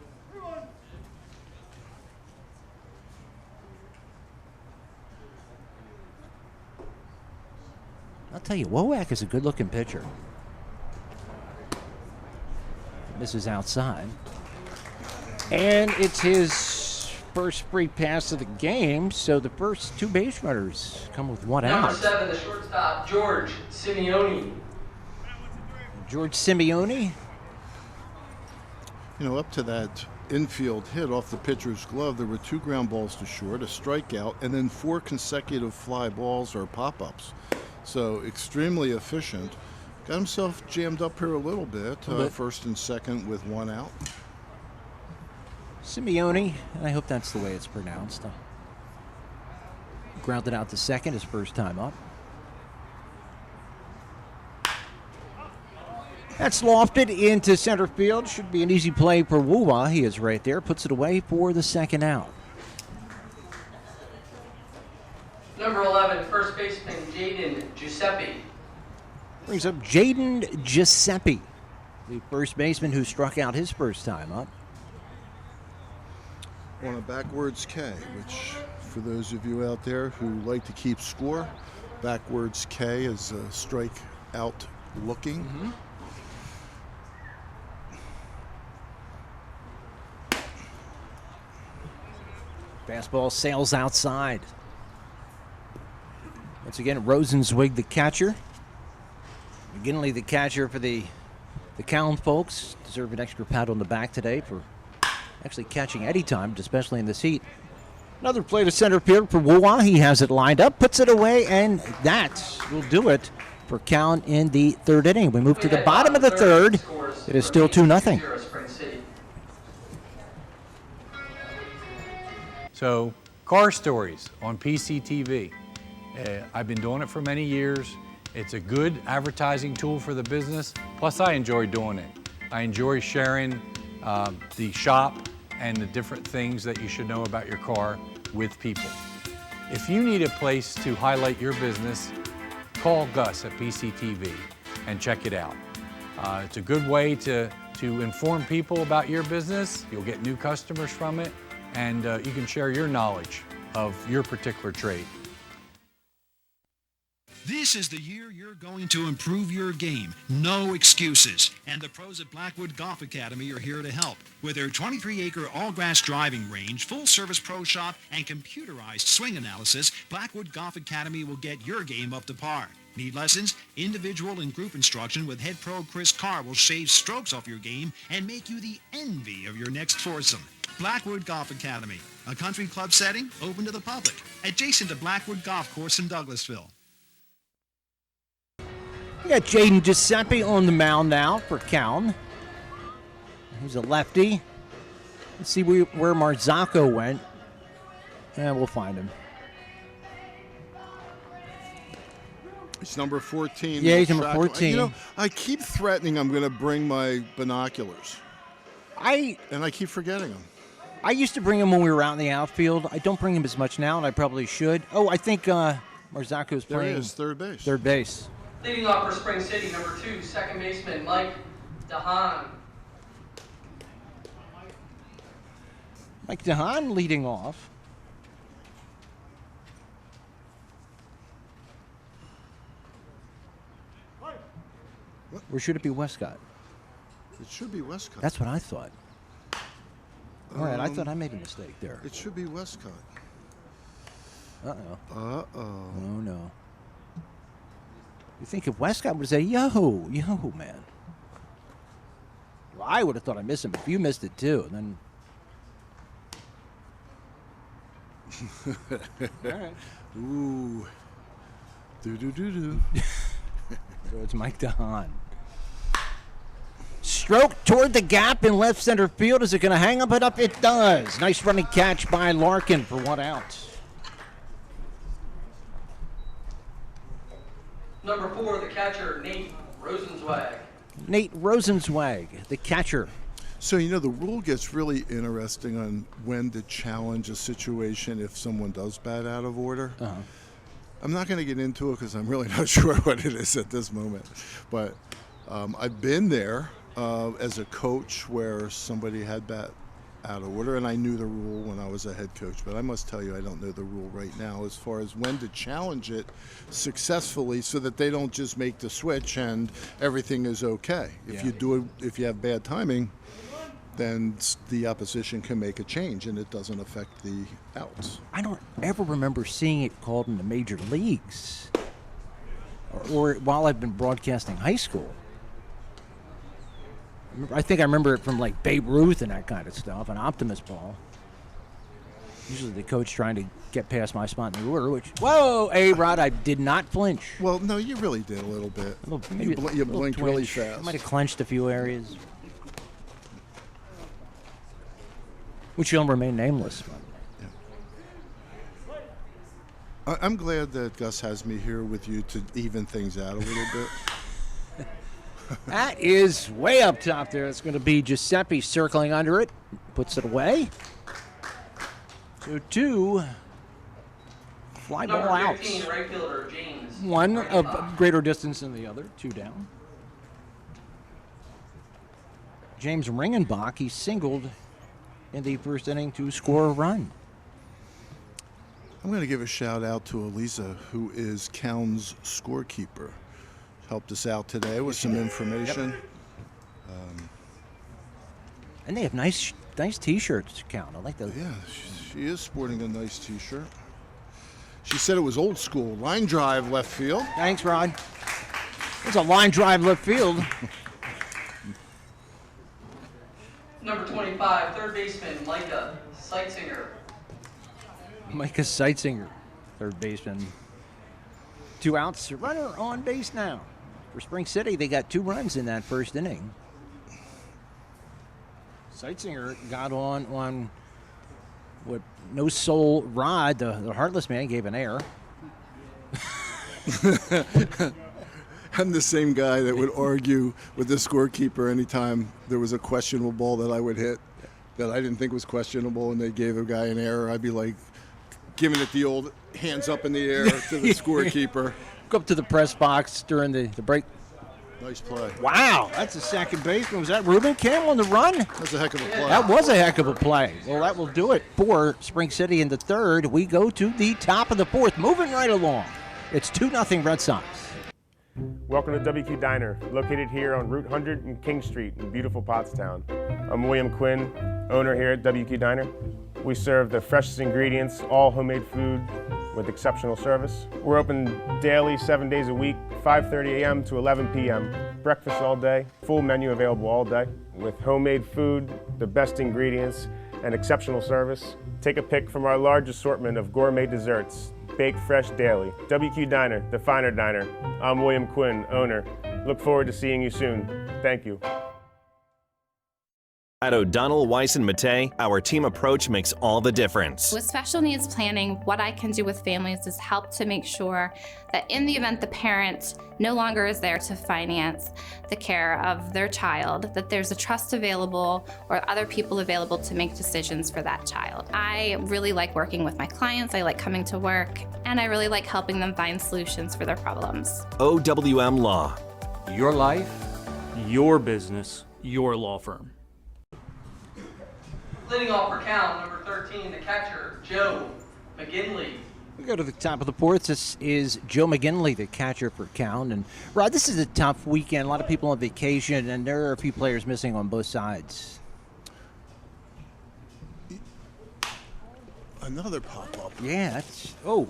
I'll tell you, Wowak is a good-looking pitcher. Misses outside. And it's his first free pass of the game, so the first two base runners come with one out. Number 7, the shortstop, George Simeone. George Simeone. You know, up to that infield hit off the pitcher's glove, there were 2 ground balls to short, a strikeout, and then 4 consecutive fly balls or pop-ups. So extremely efficient. got himself jammed up here a little bit. First and second with one out. Simeone, and I hope that's the way it's pronounced. Grounded out to second his first time up. That's lofted into center field. Should be an easy play for Woowa. He is right there. Puts it away for the second out. Number 11, first baseman Jaden Giuseppe. Brings up Jaden Giuseppe, the first baseman who struck out his first time up. On a backwards K, which for those of you out there who like to keep score, backwards K is a strike out looking. Mm-hmm. Fastball sails outside. Once again, Rosenzweig, the catcher. McGinley, the catcher for the Caln folks. Deserve an extra pat on the back today for actually catching any time, especially in this heat. Another play to center field for Woowa. He has it lined up, puts it away, and that will do it for Caln in the third inning. We move to the bottom of the third. It is still 2-0. So, car stories on PCTV. I've been doing it for many years. It's a good advertising tool for the business. Plus, I enjoy doing it. I enjoy sharing the shop and the different things that you should know about your car with people. If you need a place to highlight your business, call Gus at PCTV and check it out. It's a good way to inform people about your business. You'll get new customers from it, and you can share your knowledge of your particular trade. This is the year you're going to improve your game. No excuses. And the pros at Blackwood Golf Academy are here to help. With their 23-acre all-grass driving range, full-service pro shop, and computerized swing analysis, Blackwood Golf Academy will get your game up to par. Need lessons? Individual and group instruction with head pro Chris Carr will shave strokes off your game and make you the envy of your next foursome. Blackwood Golf Academy, a country club setting open to the public, adjacent to Blackwood Golf Course in Douglasville. We got Jaden Giuseppe on the mound now for Caln. He's a lefty. Let's see where Marzocco went. We'll find him. He's number 14. Yeah, he's number 14. You know, I keep threatening I'm going to bring my binoculars. And I keep forgetting them. I used to bring him when we were out in the outfield. I don't bring him as much now, and I probably should. Oh, I think Marzocco's playing. There he is, third base. Third base. Leading off for Spring City, number 2, second baseman Mike DeHaan. Mike DeHaan leading off. Or should it be Westcott? It should be Westcott. That's what I thought. All right, I thought I made a mistake there. It should be Westcott. Uh-oh. Uh-oh. Oh, no. You think if Westcott would say, yo, man. Well, I would have thought I missed him, but if you missed it too, then. All right. Ooh. Do. So it's Mike DeHaan. Stroke toward the gap in left center field. Is it going to hang up it up? It does. Nice running catch by Larkin for 1 out. Number 4, the catcher, Nate Rosenzweig. Nate Rosenzweig, the catcher. So, you know, the rule gets really interesting on when to challenge a situation if someone does bat out of order. Uh-huh. I'm not going to get into it because I'm really not sure what it is at this moment. But I've been there as a coach where somebody had bat out of order, and I knew the rule when I was a head coach. But I must tell you, I don't know the rule right now as far as when to challenge it successfully so that they don't just make the switch and everything is okay. If you do it, if you have bad timing, then the opposition can make a change and it doesn't affect the outs. I don't ever remember seeing it called in the major leagues or while I've been broadcasting high school. I think I remember it from like Babe Ruth and that kind of stuff, an optimist ball. Usually the coach trying to get past my spot in the order, which, whoa, A-Rod, I did not flinch. Well, no, you really did a little bit. Maybe You blinked really twitch. fast. I might have clenched a few areas. Which will remain nameless. I'm glad that Gus has me here with you to even things out a little bit. That is way up top there. It's going to be Giuseppe circling under it. Puts it away. So 2 fly ball Number outs. 15, right fielder James. One of greater distance than the other. 2 down. James Ringenbach, he singled in the first inning to score a run. I'm going to give a shout out to Elisa, who is Caln's scorekeeper. Helped us out today with some information. And they have nice T-shirts, Caln. I like those. Yeah, she is sporting a nice T-shirt. She said it was old school. Line drive left field. Thanks, Rod. It's a line drive left field. Number 25, third baseman Micah Seitzinger. Micah Seitzinger, third baseman. 2 outs, runner on base now. For Spring City, they got 2 runs in that first inning. Seitzinger got on what no soul Rod, the heartless man, gave an error. I'm the same guy that would argue with the scorekeeper anytime there was a questionable ball that I would hit that I didn't think was questionable and they gave a guy an error. I'd be like giving it the old hands up in the air to the scorekeeper. Go up to the press box during the break. Nice play. Wow, that's a second baseman. Was that Ruben Campbell on the run? That's a heck of a play. That was a heck of a play. Well, that will do it for Spring City in the third. We go to the top of the fourth, moving right along. It's 2-0 Red Sox. Welcome to WQ Diner, located here on Route 100 and King Street in beautiful Pottstown. I'm William Quinn, owner here at WQ Diner. We serve the freshest ingredients, all homemade food with exceptional service. We're open daily, 7 days a week, 5:30 a.m. to 11 p.m. Breakfast all day, full menu available all day with homemade food, the best ingredients, and exceptional service. Take a pick from our large assortment of gourmet desserts, baked fresh daily. WQ Diner, the finer diner. I'm William Quinn, owner. Look forward to seeing you soon. Thank you. At O'Donnell, Weiss & Mattei, our team approach makes all the difference. With special needs planning, what I can do with families is help to make sure that in the event the parent no longer is there to finance the care of their child, that there's a trust available or other people available to make decisions for that child. I really like working with my clients, I like coming to work, and I really like helping them find solutions for their problems. OWM Law. Your life, your business, your law firm. Leading off for Caln, number 13, the catcher, Joe McGinley. We go to the top of the fourth. This is Joe McGinley, the catcher for Caln. And Rod, this is a tough weekend. A lot of people on vacation, and there are a few players missing on both sides. Another pop-up. Yeah, that's good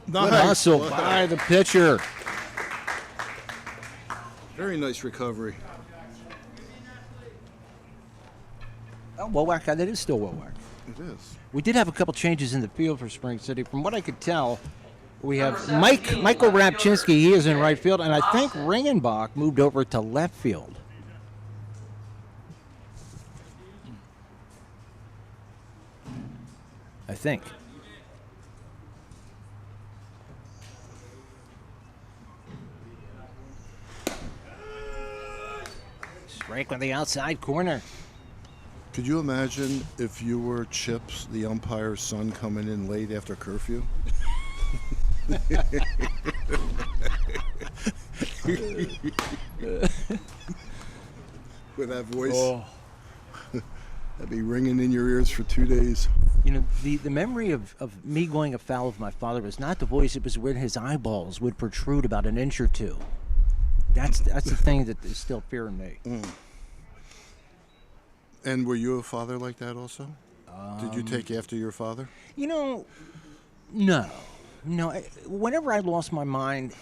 Nice. hustle by the pitcher. Very nice recovery. Oh, well whacked. That is still well whacked. It is. We did have a couple changes in the field for Spring City. From what I could tell, we have Michael Rapchinsky. He is in right field, and I think Ringenbach moved over to left field. I think. Strike on the outside corner. Could you imagine if you were Chips, the umpire's son, coming in late after curfew? With that voice, that'd be ringing in your ears for 2 days. You know, the memory of me going afoul of my father was not the voice, it was when his eyeballs would protrude about an inch or two. That's the thing that is still fearing me. And were you a father like that also? Did you take after your father? You know, no. Whenever I lost my mind,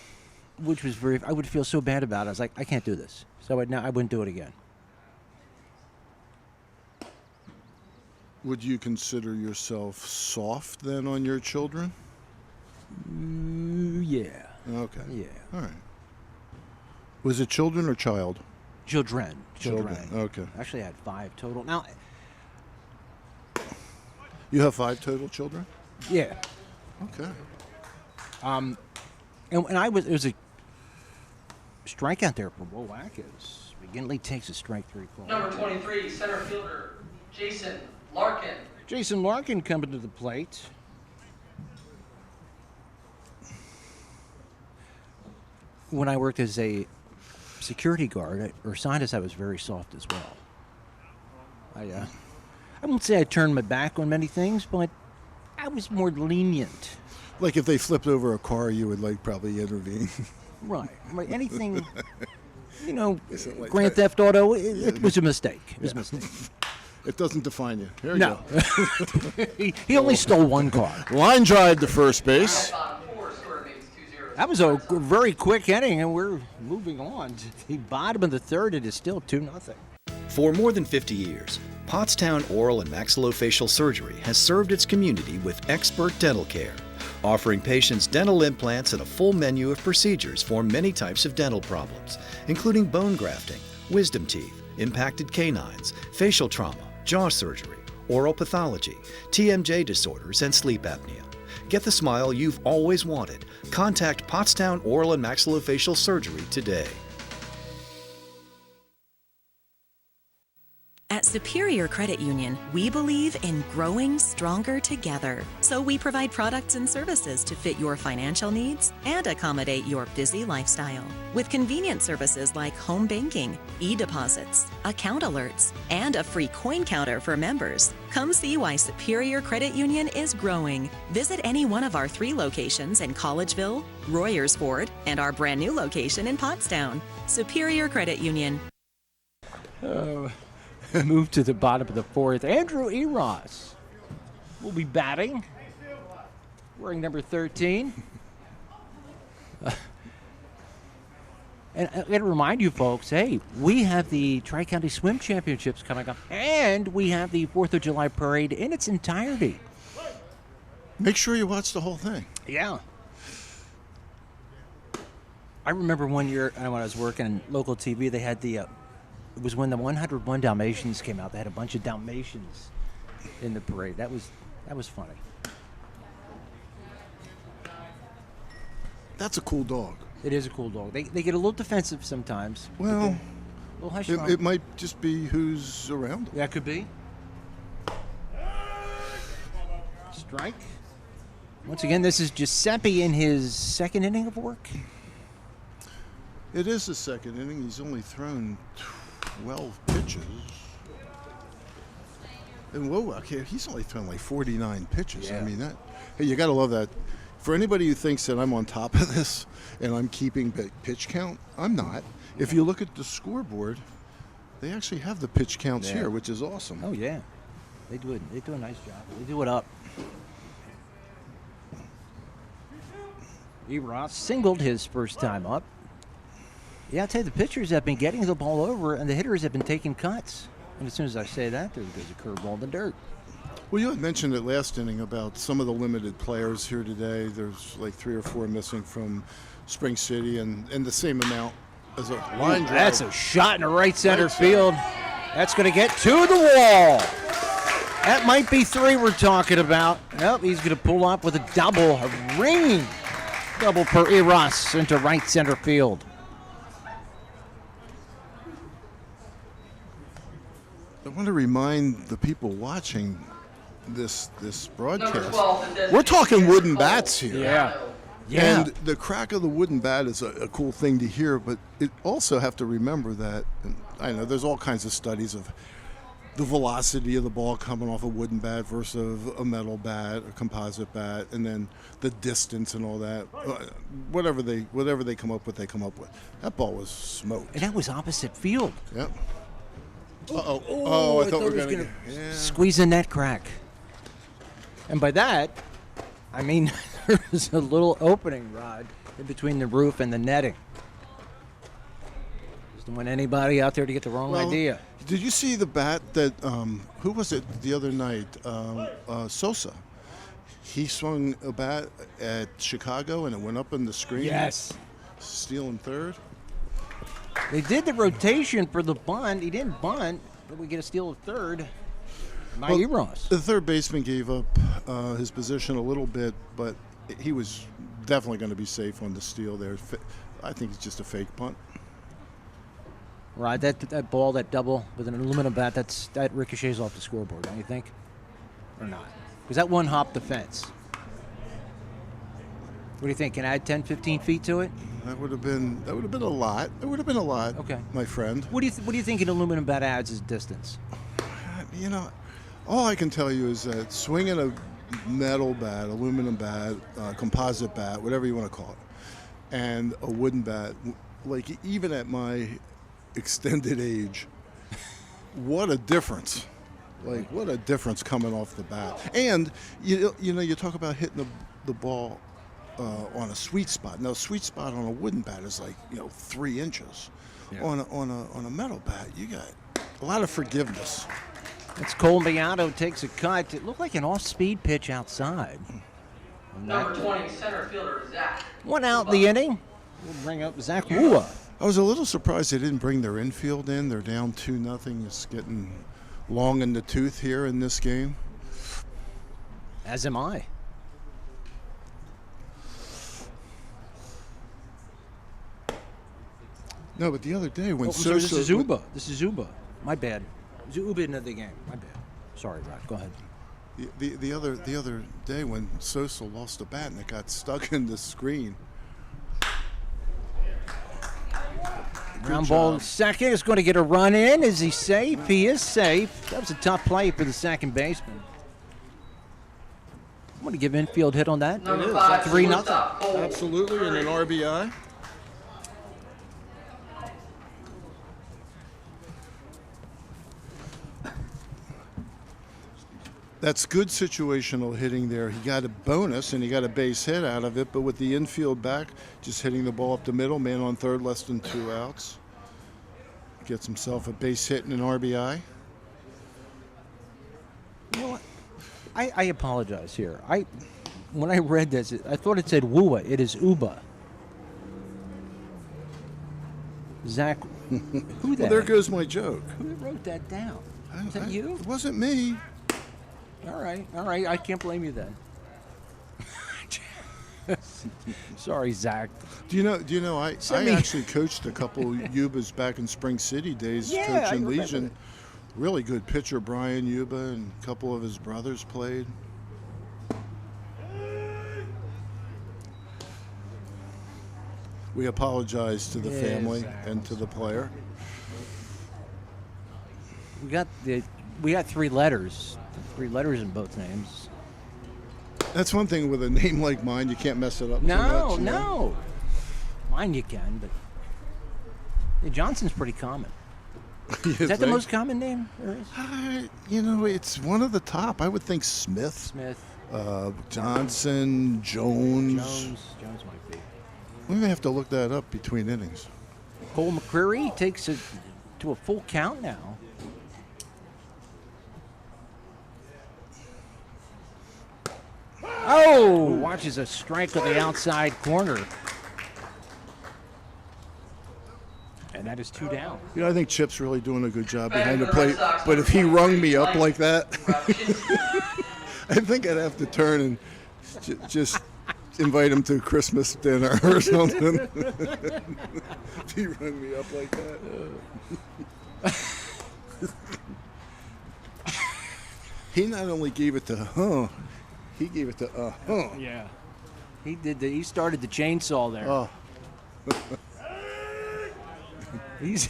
which was I would feel so bad about it. I was like, I can't do this. So I wouldn't do it again. Would you consider yourself soft then on your children? Yeah. Okay. Yeah. All right. Was it children or child? Children. Okay. Actually, I had 5 total. Now, You have 5 total children? yeah. Okay. And it was a strikeout there for Wowakis. McGinley takes a strike 3 call. Number 23, center fielder, Jason Larkin. Jason Larkin coming to the plate. When I worked as a security guard at Ursinus, I was very soft as well. I won't say I turned my back on many things, but I was more lenient. Like if they flipped over a car, you would probably intervene. Right. Anything, Isn't like Grand that. Theft Auto, it was a mistake. It was a mistake. It doesn't define you. Here you No. go. He only stole 1 car. Line drive to first base. That was a very quick inning, and we're moving on to the bottom of the 3rd. It is still 2-0. For more than 50 years, Pottstown Oral and Maxillofacial Surgery has served its community with expert dental care, offering patients dental implants and a full menu of procedures for many types of dental problems, including bone grafting, wisdom teeth, impacted canines, facial trauma, jaw surgery, oral pathology, TMJ disorders, and sleep apnea. Get the smile you've always wanted. Contact Pottstown Oral and Maxillofacial Surgery today. At Superior Credit Union, we believe in growing stronger together. So we provide products and services to fit your financial needs and accommodate your busy lifestyle. With convenient services like home banking, e-deposits, account alerts, and a free coin counter for members. Come see why Superior Credit Union is growing. Visit any one of our 3 locations in Collegeville, Royersford, and our brand new location in Pottstown. Superior Credit Union. Move to the bottom of the 4th. Andrew Eros will be batting, wearing number 13. And I got to remind you folks, hey, we have the Tri-County Swim Championships coming up, and we have the 4th of July Parade in its entirety. Make sure you watch the whole thing. Yeah. I remember one year when I was working in local TV, they had it was when the 101 Dalmatians came out. They had a bunch of Dalmatians in the parade. That was funny. That's a cool dog. It is a cool dog. They get a little defensive sometimes. Well, it might just be who's around them. That could be. Strike. Once again, this is Giuseppe in his 2nd inning of work. It is the 2nd inning. He's only thrown 12 pitches. And he's only thrown like 49 pitches. Yeah. I mean, hey, you got to love that. For anybody who thinks that I'm on top of this and I'm keeping pitch count, I'm not. If you look at the scoreboard, they actually have the pitch counts here, which is awesome. Oh yeah, they do a nice job. They do it up. Eros singled his first time up. Yeah, I'll tell you, the pitchers have been getting the ball over, and the hitters have been taking cuts. And as soon as I say that, there goes a curveball in the dirt. Well, you had mentioned it last inning about some of the limited players here today. There's like 3 or 4 missing from Spring City, and the same amount as a line drive. That's a shot in the right center field. That's going to get to the wall. That might be 3 we're talking about. Nope, he's going to pull up with a double, a ringing double per Eros into right center field. I want to remind the people watching this broadcast. Number 12, We're talking wooden bats here. Yeah. And the crack of the wooden bat is a cool thing to hear, but it also have to remember that, and I know there's all kinds of studies of the velocity of the ball coming off a wooden bat versus a metal bat, a composite bat, and then the distance and all that. Whatever they come up with, they come up with. That ball was smoked. And that was opposite field. Yep. Uh-oh. Oh, I thought we were going to squeeze in that crack. And by that, I mean there's a little opening, Rod, in between the roof and the netting. Don't want anybody out there to get the wrong idea. Did you see the bat that, who was it the other night? Sosa. He swung a bat at Chicago and it went up in the screen. Yes. Stealing third. They did the rotation for the bunt. He didn't bunt, but we get a steal of third. Eros. The third baseman gave up his position a little bit, but he was definitely going to be safe on the steal there. I think it's just a fake punt. Right, that ball, that double with an aluminum bat, that ricochets off the scoreboard, don't you think? Or not? Because that one hopped the fence. What do you think? Can I add 10, 15 feet to it? That would have been a lot. It would have been a lot. Okay, my friend. What do you think an aluminum bat adds as distance? You know, all I can tell you is that swinging a metal bat, aluminum bat, composite bat, whatever you want to call it, and a wooden bat, like even at my extended age, what a difference. Like, what a difference coming off the bat. And, you know, you talk about hitting the ball on a sweet spot. Now, a sweet spot on a wooden bat is like, 3 inches. Yeah. On a metal bat, you got a lot of forgiveness. It's Cole Beato takes a cut. It looked like an off-speed pitch outside. Number 20, center fielder, Zach. One out in the inning. We'll bring up Zach Wua. I was a little surprised they didn't bring their infield in. They're down 2-0. It's getting long in the tooth here in this game. As am I. No, but the other day when Sosa... This is Uba. This is Uba. My bad. Uba in the game. My bad. Sorry, Rod. Go ahead. The other day when Sosa lost the bat and it got stuck in the screen. Ground ball second is going to get a run in. Is he safe? He is safe. That was a tough play for the second baseman. I'm going to give infield hit on that. Number 5, 3-0. Absolutely, and an RBI. That's good situational hitting there. He got a bonus and he got a base hit out of it, but with the infield back, just hitting the ball up the middle, man on third, less than 2 outs. Gets himself a base hit and an RBI. You know what? I apologize here. When I read this, I thought it said Wua. It is Uba. Zach, who that? Well, there goes my joke. Who wrote that down? Was that you? It wasn't me. All right. I can't blame you then. Sorry, Zach. Do you know? I actually coached a couple Yubas back in Spring City days, coaching Legion. Really good pitcher, Brian Yuba, and a couple of his brothers played. We apologize to the family and to the player. We got 3 letters. 3 letters in both names. That's one thing with a name like mine, you can't mess it up too much. No. Mine you can, but Johnson's pretty common. Is that the most common name there is? It's one of the top. I would think Smith. Johnson, Jones. Jones might be. We may have to look that up between innings. Cole McCreary takes it to a full count now. Oh, watches a strike on the outside corner. And that is 2 down. I think Chip's really doing a good job behind the plate. But if he rung me up like that, I think I'd have to turn and just invite him to Christmas dinner or something. If he rung me up like that. He not only gave it to he gave it to Yeah. He did. He started the chainsaw there. Oh. He's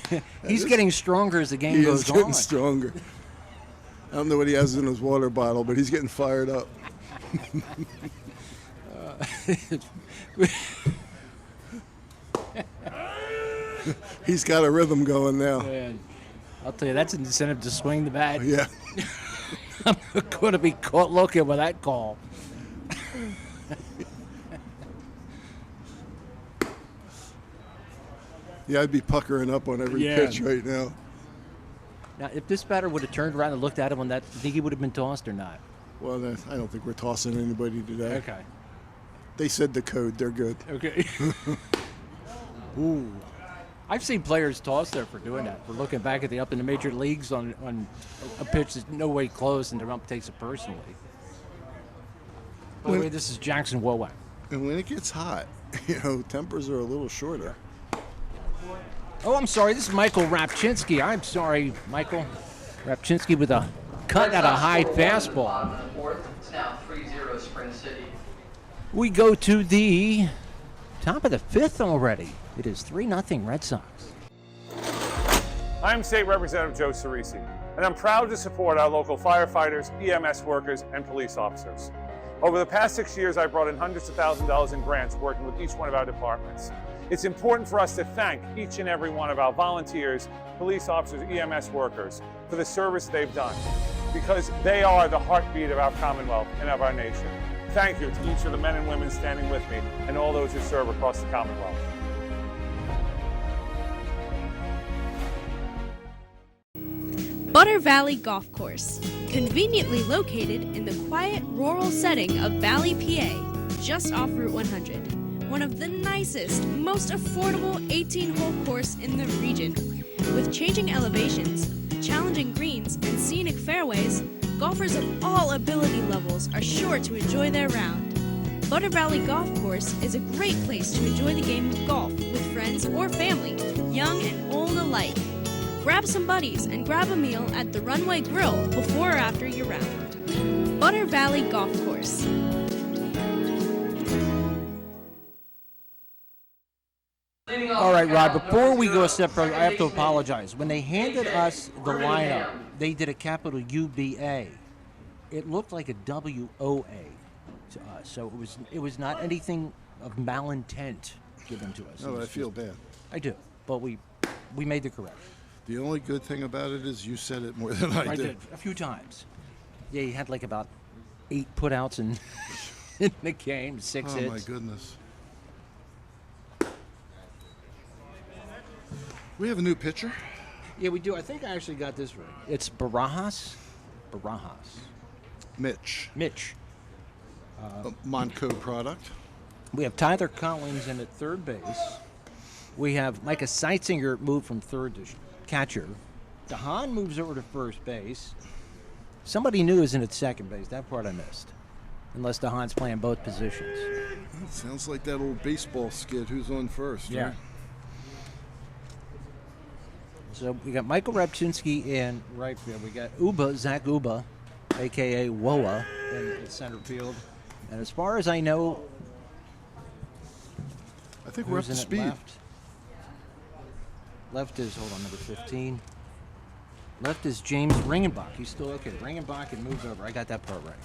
getting stronger as the game goes on. He's getting stronger. I don't know what he has in his water bottle, but he's getting fired up. He's got a rhythm going now. Man, I'll tell you, that's an incentive to swing the bat. Yeah. I'm going to be caught looking with that call. Yeah, I'd be puckering up on every pitch right now. Now, if this batter would have turned around and looked at him on that, do you think he would have been tossed or not? Well, then, I don't think we're tossing anybody today. Okay. They said the code. They're good. Okay. Ooh. I've seen players toss there for doing that, for looking back at the up in the major leagues on a pitch that's no way close, and the ump takes it personally. By the way, this is Jackson Wowak. And when it gets hot, tempers are a little shorter. Oh, I'm sorry. This is Michael Rapchinsky. I'm sorry, Michael. Rapchinsky with a cut at a high fastball. It's now 3-0 Spring City. We go to the top of the fifth already. It is 3-0 Red Sox. I'm State Representative Joe Cerisi, and I'm proud to support our local firefighters, EMS workers, and police officers. Over the past 6 years, I've brought in hundreds of thousands of dollars in grants working with each one of our departments. It's important for us to thank each and every one of our volunteers, police officers, EMS workers for the service they've done, because they are the heartbeat of our Commonwealth and of our nation. Thank you to each of the men and women standing with me and all those who serve across the Commonwealth. Butter Valley Golf Course, conveniently located in the quiet rural setting of Valley, PA, just off Route 100. One of the nicest, most affordable 18-hole course in the region. With changing elevations, challenging greens, and scenic fairways, golfers of all ability levels are sure to enjoy their round. Butter Valley Golf Course is a great place to enjoy the game of golf with friends or family, young and old alike. Grab some buddies and grab a meal at the Runway Grill before or after your round. Butter Valley Golf Course. All right, Rod, before we go a step further, I have to apologize. When they handed us the lineup, they did a capital UBA. It looked like a WOA to us, so it was not anything of malintent given to us. No, I feel bad. I do, but we made the correction. The only good thing about it is you said it more than I did. A few times. Yeah, he had like about 8 putouts in the game, 6 hits. Oh, my goodness. We have a new pitcher. Yeah, we do. I think I actually got this right. It's Barajas. Mitch. A Montco product. We have Tyler Collins in at third base. We have Micah Seitzinger moved from third to catcher. DeHaan moves over to first base. Somebody new is in at second base. That part I missed. Unless DeHaan's playing both positions. It sounds like that old baseball skid. Who's on first? Yeah. Right? So we got Michael Rapchinsky in right field. We got Zach Uba, a.k.a. Woa, in center field. And as far as I know, I think we're up to speed. Left is, hold on, number 15. Left is James Ringenbach. He's still okay. Ringenbach had moved over. I got that part right.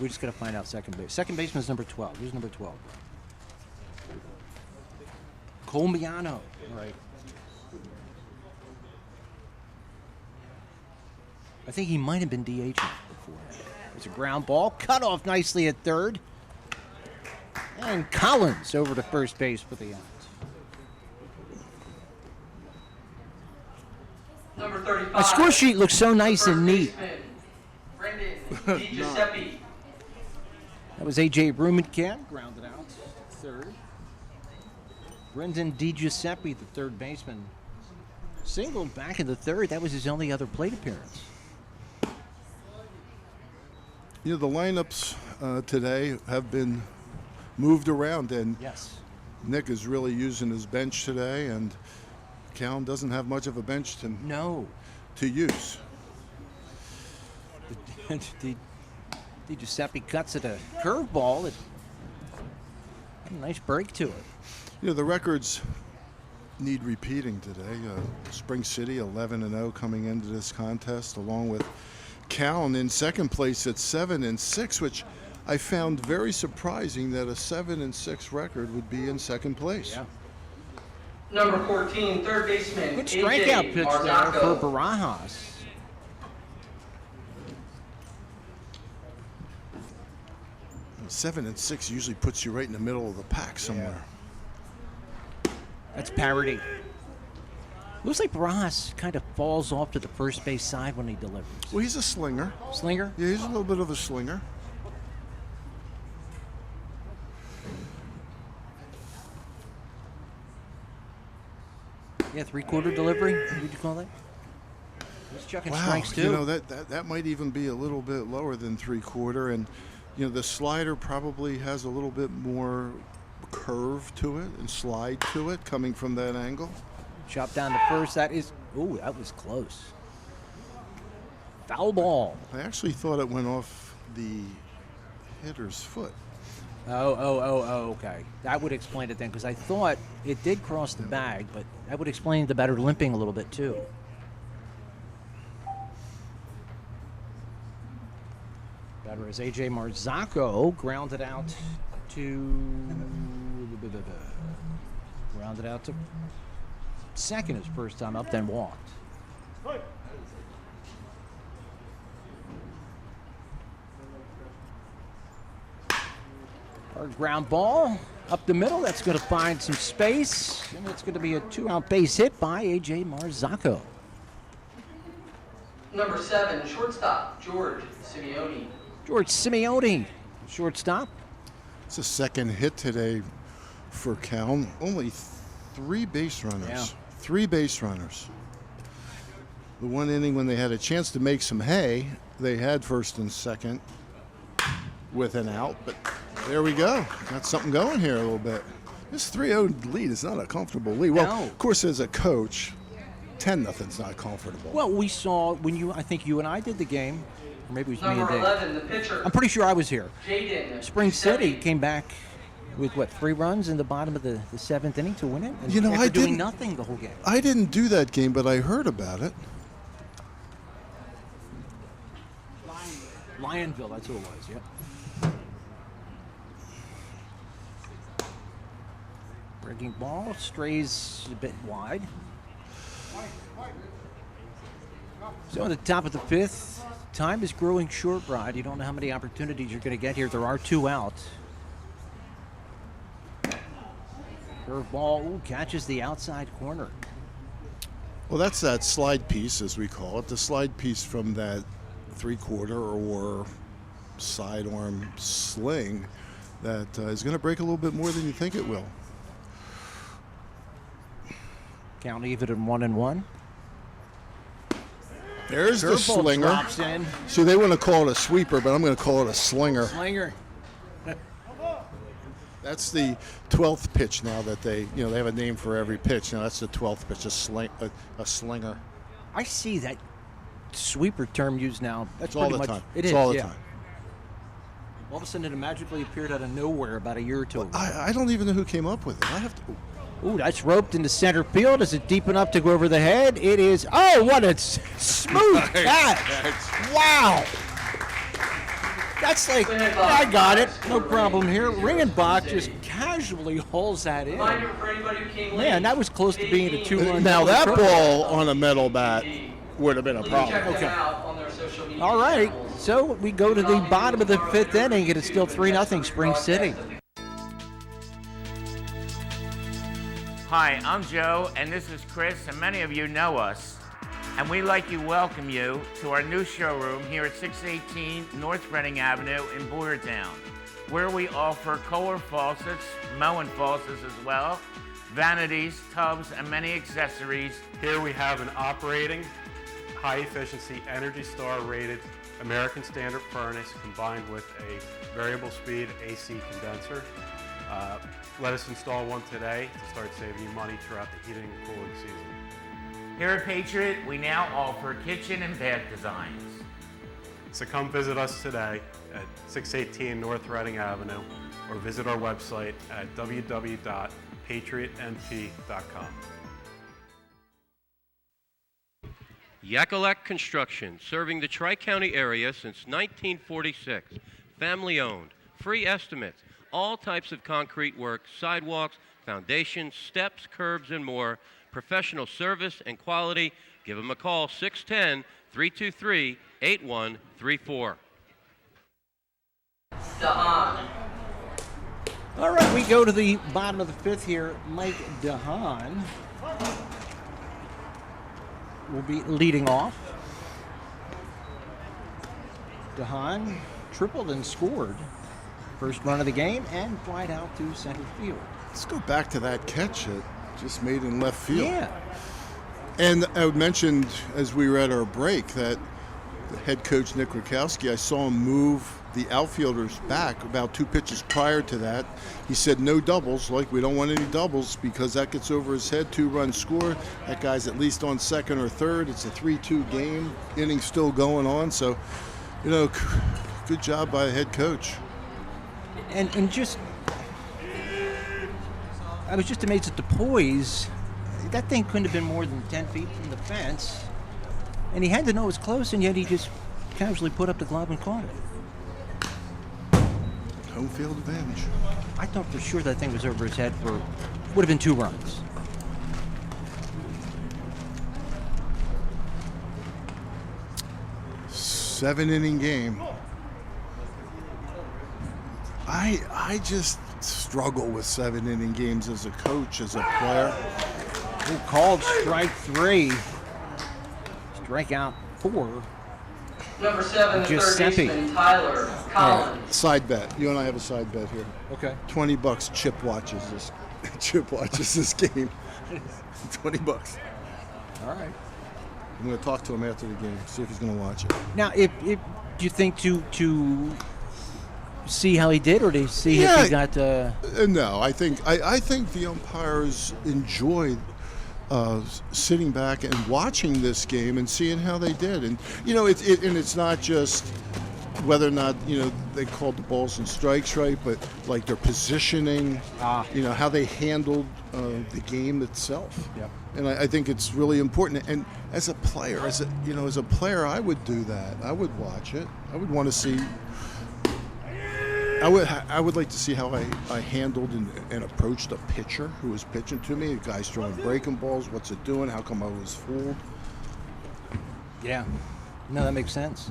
We just got to find out second base. Second baseman is number 12. Who's number 12? Colmiano. Right. I think he might have been DHing before. It's a ground ball. Cut off nicely at third. And Collins over to first base for the out. Number 35. My score sheet looks so nice and neat. Brendan DiGiuseppe. That was A.J. Rumenkamp, grounded out third. Brendan DiGiuseppe, the third baseman, singled back in the third. That was his only other plate appearance. The lineups today have been moved around, and yes, Nick is really using his bench today, and Caln doesn't have much of a bench to use. DiGiuseppe cuts at a curveball. It had a nice break to it. The records need repeating today. Spring City 11-0 coming into this contest, along with Caln in second place at 7-6, which I found very surprising that a 7-6 record would be in second place. Yeah. Number 14, third baseman. Good strikeout pitch there for Barajas. And 7-6 usually puts you right in the middle of the pack somewhere. That's parity. Looks like Ross kind of falls off to the first base side when he delivers. Well, he's a slinger. Slinger? Yeah, he's a little bit of a slinger. Yeah, three-quarter delivery. What did you call that? He's chucking strikes too. You know, that might even be a little bit lower than three-quarter, and you know the slider probably has a little bit more curve to it and slide to it coming from that angle. Chop down to first. That was close. Foul ball. I actually thought it went off the hitter's foot. Oh, okay. That would explain it then, because I thought it did cross the bag, but that would explain the better limping a little bit too. Batter is A.J. Marzocco, grounded out to second his first time up, then walked. Our ground ball up the middle. That's going to find some space, and it's going to be a 2-out base hit by A.J. Marzocco. Number 7, shortstop, George Simeone. George Simeone, shortstop. It's a second hit today for Caln. Only 3 base runners. Yeah. 3 base runners. The one inning when they had a chance to make some hay, they had first and second with an out, but there we go. Got something going here a little bit. This 3-0 lead is not a comfortable lead. Well, No. of course, as a coach, 10-0's not comfortable. Well, we saw when I think you and I did the game, or maybe it was me and Number Dave. 11, the pitcher. I'm pretty sure I was here. Jaden Spring City Giuseppe. came back with 3 runs in the bottom of the 7th inning to win it. And You know, after I doing didn't- nothing the whole game. I didn't do that game, but I heard about it. Lionville, that's who it was. Yep. Breaking ball strays a bit wide. So at the top of the 5th, time is growing short, Brad. You don't know how many opportunities you're going to get here. There are 2 out. Curveball catches the outside corner. Well, that's that slide piece, as we call it, the slide piece from that 3-quarter or sidearm sling that is going to break a little bit more than you think it will. Count even at 1-1. There's the Curveball slinger. drops in. So they want to call it a sweeper, but I'm going to call it a slinger. Slinger. That's the 12th pitch now that they have a name for every pitch. Now that's the 12th pitch, a slinger. I see that sweeper term used now. That's It's all pretty the much time. it It's is, all the yeah. time. All of a sudden, it magically appeared out of nowhere about a year or 2 ago. I don't even know who came up with it. I have to. Ooh, that's roped into center field. Is it deep enough to go over the head? It is. Oh, what a smooth catch. Wow. That's like, I got it. No problem here. Ringenbach just casually hauls that in. Reminder for anybody who came Man, late. that was close to being a 2-run. Now that triple. ball on a metal bat would have been a Please problem. check them Okay. out on their social media All right. channels. So we go to the bottom of the 5th inning. It is still 3-0 Spring City. Hi, I'm Joe, and this is Chris, and many of you know us. And we'd like to welcome you to our new showroom here at 618 North Reading Avenue in Boyertown, where we offer Kohler faucets, Moen faucets as well, vanities, tubs, and many accessories. Here we have an operating, high-efficiency, Energy Star rated American Standard furnace combined with a variable speed AC condenser. Let us install one today to start saving you money throughout the heating and cooling season. Here at Patriot, we now offer kitchen and bath designs. So come visit us today at 618 North Reading Avenue or visit our website at www.patriotnp.com. Yakalak Construction, serving the Tri-County area since 1946. Family owned, free estimates, all types of concrete work, sidewalks, foundations, steps, curbs, and more. Professional service and quality. Give them a call, 610-323-8134. Dahan. All right, we go to the bottom of the 5th here. Mike Dahan. will be leading off. DeHaan tripled and scored. First run of the game and flied out to center field. Let's go back to that catch that just made in left field. Yeah. And I mentioned as we were at our break that the head coach, Nick Rakowski, I saw him move the outfielders back about 2 pitches prior to that. He said no doubles, like we don't want any doubles because that gets over his head, 2-run score. That guy's at least on second or third. It's a 3-2 game, inning still going on. So, you know, good job by the head coach. And just, I was just amazed at the poise. That thing couldn't have been more than 10 feet from the fence. And he had to know it was close, and yet he just casually put up the glove and caught it. Home field advantage. I thought for sure that thing was over his head for, would have been 2 runs. Seven-inning game. I just struggle with 7-inning games as a coach, as a player. Who called strike 3. Strike out 4. Number 7, the third baseman, Tyler Caln. Side bet. You and I have a side bet here. Okay. $20. Chip watches this. Chip watches this game. $20. All right. I'm going to talk to him after the game, see if he's going to watch it. Now, if do you think to see how he did, or to see if he got? No, I think the umpires enjoyed sitting back and watching this game and seeing how they did, and you know, it's not just whether or not, you know, they called the balls and strikes right, but like their positioning, you know, how they handled the game itself. Yep. And I think it's really important. And as a player, as a player, I would do that. I would watch it. I would want to see. I would like to see how I handled and approached a pitcher who was pitching to me. A guy's throwing breaking balls. What's it doing? How come I was fooled? Yeah. No, that makes sense.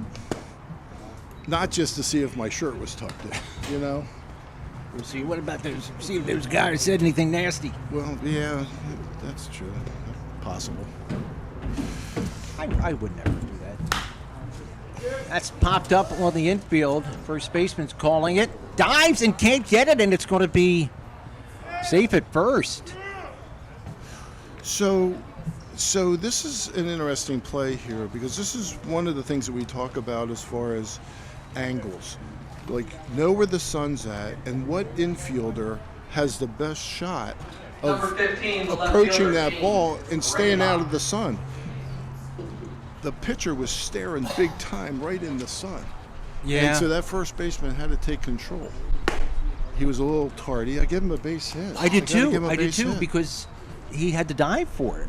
Not just to see if my shirt was tucked in, you know? We'll see. What about those? See if there was a guy who said anything nasty. Well, yeah, that's true. Possible. I would never do that. That's popped up on the infield. First baseman's calling it. Dives and can't get it, and it's going to be safe at first. So this is an interesting play here, because this is one of the things that we talk about as far as angles. Like, know where the sun's at and what infielder has the best shot of 15, approaching that ball and staying out of the sun. The pitcher was staring big time right in the sun. Yeah. And so that first baseman had to take control. He was a little tardy. I give him a base hit. I did too, because he had to dive for it.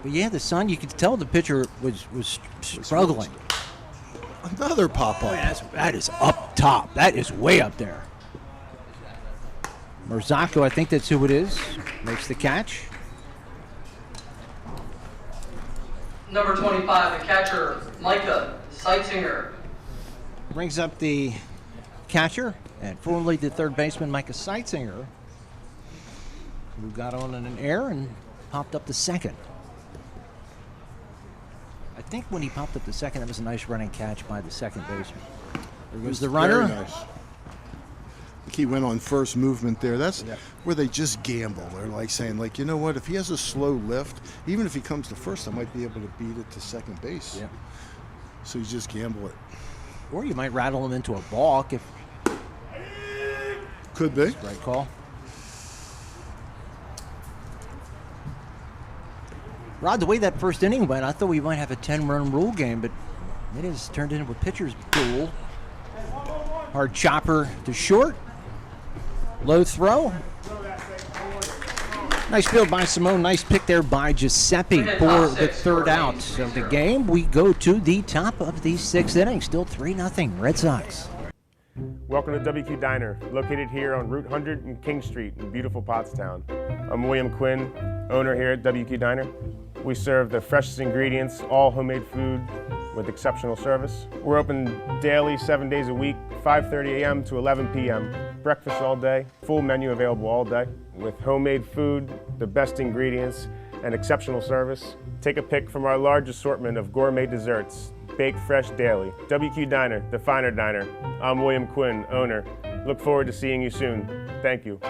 But yeah, the sun, you could tell the pitcher was struggling. Another pop-up. Oh, that is up top. That is way up there. Merzocco, I think that's who it is, makes the catch. Number 25, the catcher, Micah Seitzinger. Brings up the catcher and formerly the third baseman, Micah Seitzinger, who got on in an air and popped up the second. I think when he popped up the second, it was a nice running catch by the second baseman. There goes the runner. Very nice. He went on first movement there. That's where they just gamble. They're like saying, like, you know what, if he has a slow lift, even if he comes to first, I might be able to beat it to second base. Yeah. So you just gamble it. Or you might rattle him into a balk if. Could be. Right call. Rod, the way that first inning went, I thought we might have a 10-run rule game, but it has turned into a pitcher's duel. Hard chopper to short. Low throw. Nice field by Simone. Nice pick there by Giuseppe for the third out of the game. We go to the top of the sixth inning. Still 3-0 Red Sox. Welcome to WQ Diner, located here on Route 100 and King Street in beautiful Pottstown. I'm William Quinn, owner here at WQ Diner. We serve the freshest ingredients, all homemade food with exceptional service. We're open daily, 7 days a week, 5:30 a.m. to 11 p.m. Breakfast all day, full menu available all day with homemade food, the best ingredients, and exceptional service. Take a pick from our large assortment of gourmet desserts, baked fresh daily. WQ Diner, the finer diner. I'm William Quinn, owner. Look forward to seeing you soon. Thank you.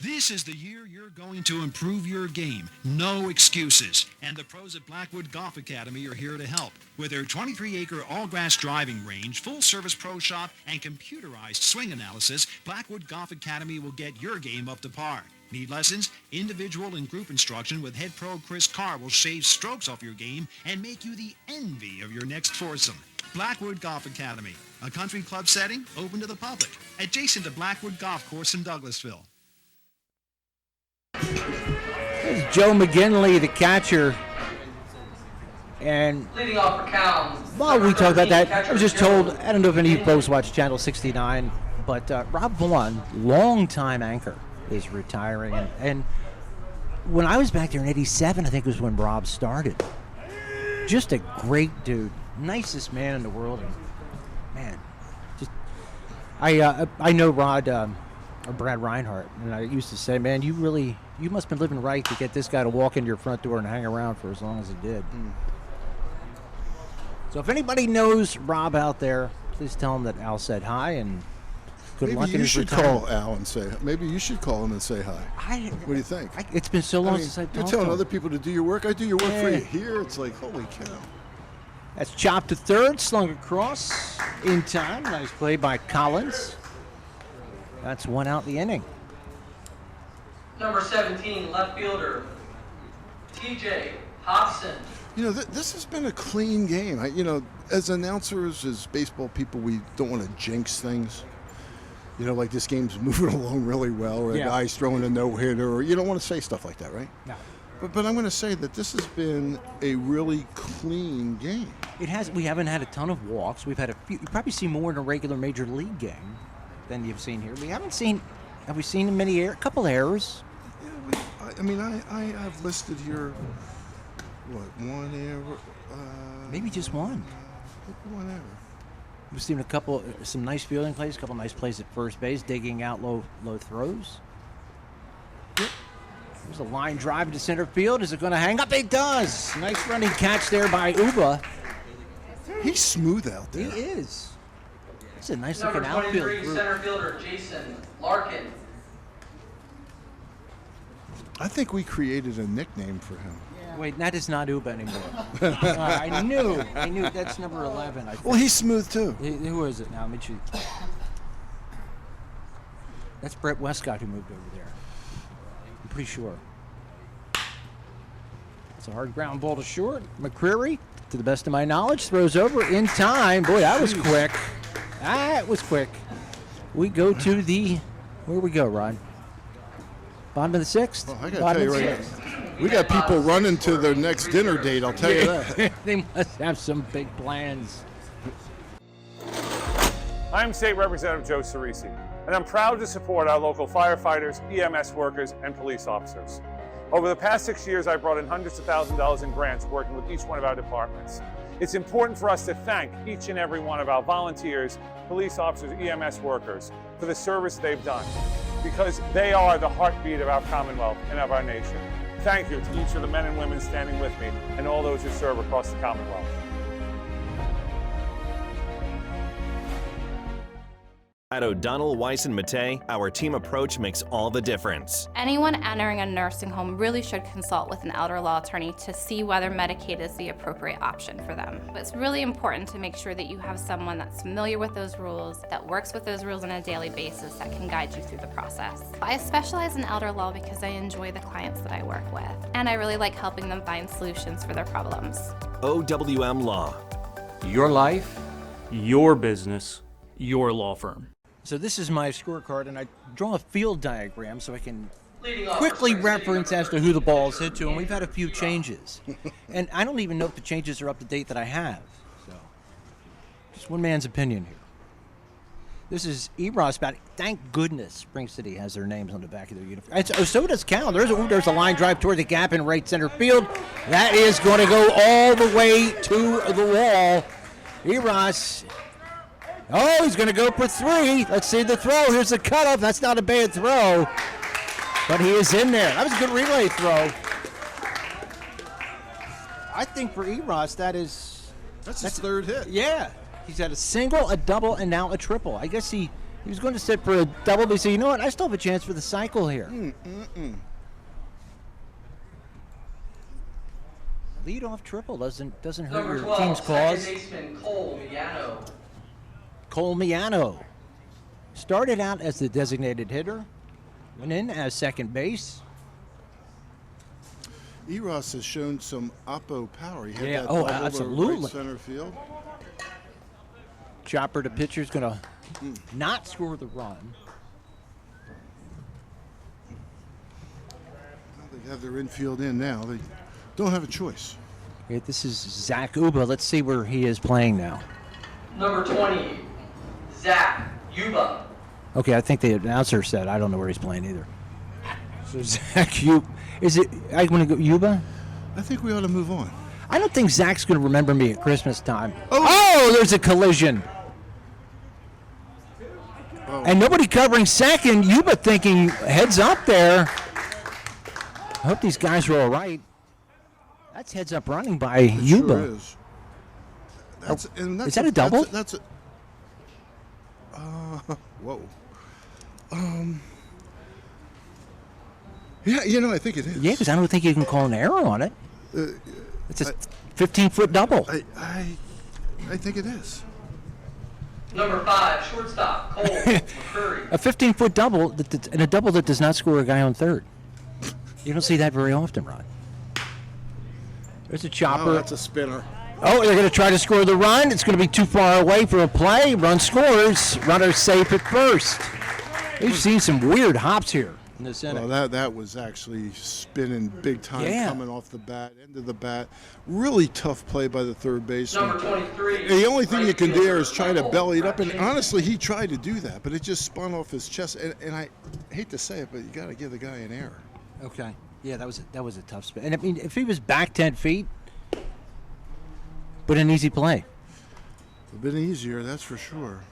This is the year you're going to improve your game. No excuses. And the pros at Blackwood Golf Academy are here to help. With their 23-acre all-grass driving range, full-service pro shop, and computerized swing analysis, Blackwood Golf Academy will get your game up to par. Need lessons? Individual and group instruction with head pro Chris Carr will shave strokes off your game and make you the envy of your next foursome. Blackwood Golf Academy, a country club setting open to the public, adjacent to Blackwood Golf Course in Douglasville. There's Joe McGinley, the catcher. And Leading off for Caln. while we talk about that, I was just told, I don't know if any of you folks watch Channel 69, but Rob Vaughn, longtime anchor, is retiring. And when I was back there in 87, I think was when Rob started. Just a great dude. Nicest man in the world. And man, just I know Rod or Brad Reinhardt, and I used to say, man, you must have been living right to get this guy to walk into your front door and hang around for as long as he did. So if anybody knows Rob out there, please tell him that Al said hi and good luck in his retirement. Call Al and say. Maybe you should call him and say hi. What do you think? It's been so long since I've talked to him. You're telling other people to do your work. I do your work for you. Here, it's like, holy cow. That's chopped to third, slung across in time. Nice play by Collins. That's one out the inning. Number 17, left fielder, TJ Hobson. You know, this has been a clean game. As announcers, as baseball people, we don't want to jinx things. Like this game's moving along really well, or a guy's throwing a no-hitter, or you don't want to say stuff like that, right? No. But I'm going to say that this has been a really clean game. It has. We haven't had a ton of walks. We've had a few. You probably see more in a regular major league game than you've seen here. We haven't seen. Have we seen many a couple errors? Yeah, I have listed here. What, one error? Maybe just one. One error. We've seen some nice fielding plays, a couple nice plays at first base, digging out low throws. Yep. There's a line drive to center field. Is it going to hang up? It does. Nice running catch there by Uba. He's smooth out there. He is. It's a nice Number looking outfield 23, group. center fielder Jason Larkin. I think we created a nickname for him. Wait, that is not Uba anymore. I knew. That's number 11. Well, he's smooth too. Who is it now? Let me choose. That's Brett Westcott who moved over there. I'm pretty sure. It's a hard ground ball to short. McCreary, to the best of my knowledge, throws over in time. Boy, that was quick. That was quick. We go to where we go, Rod? Bottom of the sixth? Well, I got to tell you right now, we got people running to their next dinner date, I'll tell you that. They must have some big plans. I'm State Representative Joe Cerisi, and I'm proud to support our local firefighters, EMS workers, and police officers. Over the past 6 years, I've brought in hundreds of thousands of dollars in grants working with each one of our departments. It's important for us to thank each and every one of our volunteers, police officers, EMS workers for the service they've done, because they are the heartbeat of our Commonwealth and of our nation. Thank you to each of the men and women standing with me and all those who serve across the Commonwealth. At O'Donnell, Weiss & Mattei, our team approach makes all the difference. Anyone entering a nursing home really should consult with an elder law attorney to see whether Medicaid is the appropriate option for them. It's really important to make sure that you have someone that's familiar with those rules, that works with those rules on a daily basis, that can guide you through the process. I specialize in elder law because I enjoy the clients that I work with, and I really like helping them find solutions for their problems. OWM Law. Your life, your business, your law firm. So this is my scorecard, and I draw a field diagram so I can Leading off quickly for reference as to who the ball's hit to, and we've had a few changes. And I don't even know if the changes are up to date that I have. So, just one man's opinion here. This is Eros batting. Thank goodness Spring City has their names on the back of their uniform. So does Caln. There's a line drive toward the gap in right center field. That is going to go all the way to the wall. Eros. Oh, he's going to go for three. Let's see the throw. Here's the cutoff. That's not a bad throw. But he is in there. That was a good relay throw. I think for Eros, that's his third hit. Yeah. He's had a single, a double, and now a triple. I guess he was going to sit for a double, but he said, you know what, I still have a chance for the cycle here. Lead-off triple doesn't hurt your 12, team's cause. second baseman Cole Miano. Cole Miano started out as the designated hitter, went in as second base. Eros has shown some oppo power. He had Yeah, that oh, double to absolutely. right center field. Chopper to pitcher's going to not score the run. They have their infield in now. They don't have a choice. Okay, this is Zach Uba. Let's see where he is playing now. Number 20, Zach Yuba. Okay, I think the announcer said I don't know where he's playing either. So Zach Yuba. Is it, I want to go Yuba? I think we ought to move on. I don't think Zach's going to remember me at Christmas time. Oh, there's a collision. Oh. And nobody covering second. Yuba thinking heads up there. I hope these guys are all right. That's heads up running by Yuba. Sure is. Is that a double? That's a whoa. Yeah, you know, I think it is. Yeah, because I don't think you can call an error on it. It's a 15-foot double. I think it is. Number 5, shortstop Cole McCurry. A 15-foot double and a double that does not score a guy on third. You don't see that very often, Ron. There's a chopper. Oh, that's a spinner. Oh, they're going to try to score the run. It's going to be too far away for a play. Run scores. Runner safe at first. We've seen some weird hops here in this inning. Well, that was actually spinning big time, Yeah. coming off the bat, end of the bat. Really tough play by the third baseman. Number 23. The only thing you can do is try to belly it up, and honestly, he tried to do that, but it just spun off his chest. And I hate to say it, but you got to give the guy an error. Okay. Yeah, that was a tough spin. And I mean, if he was back 10 feet, but an easy play. A bit easier, that's for sure.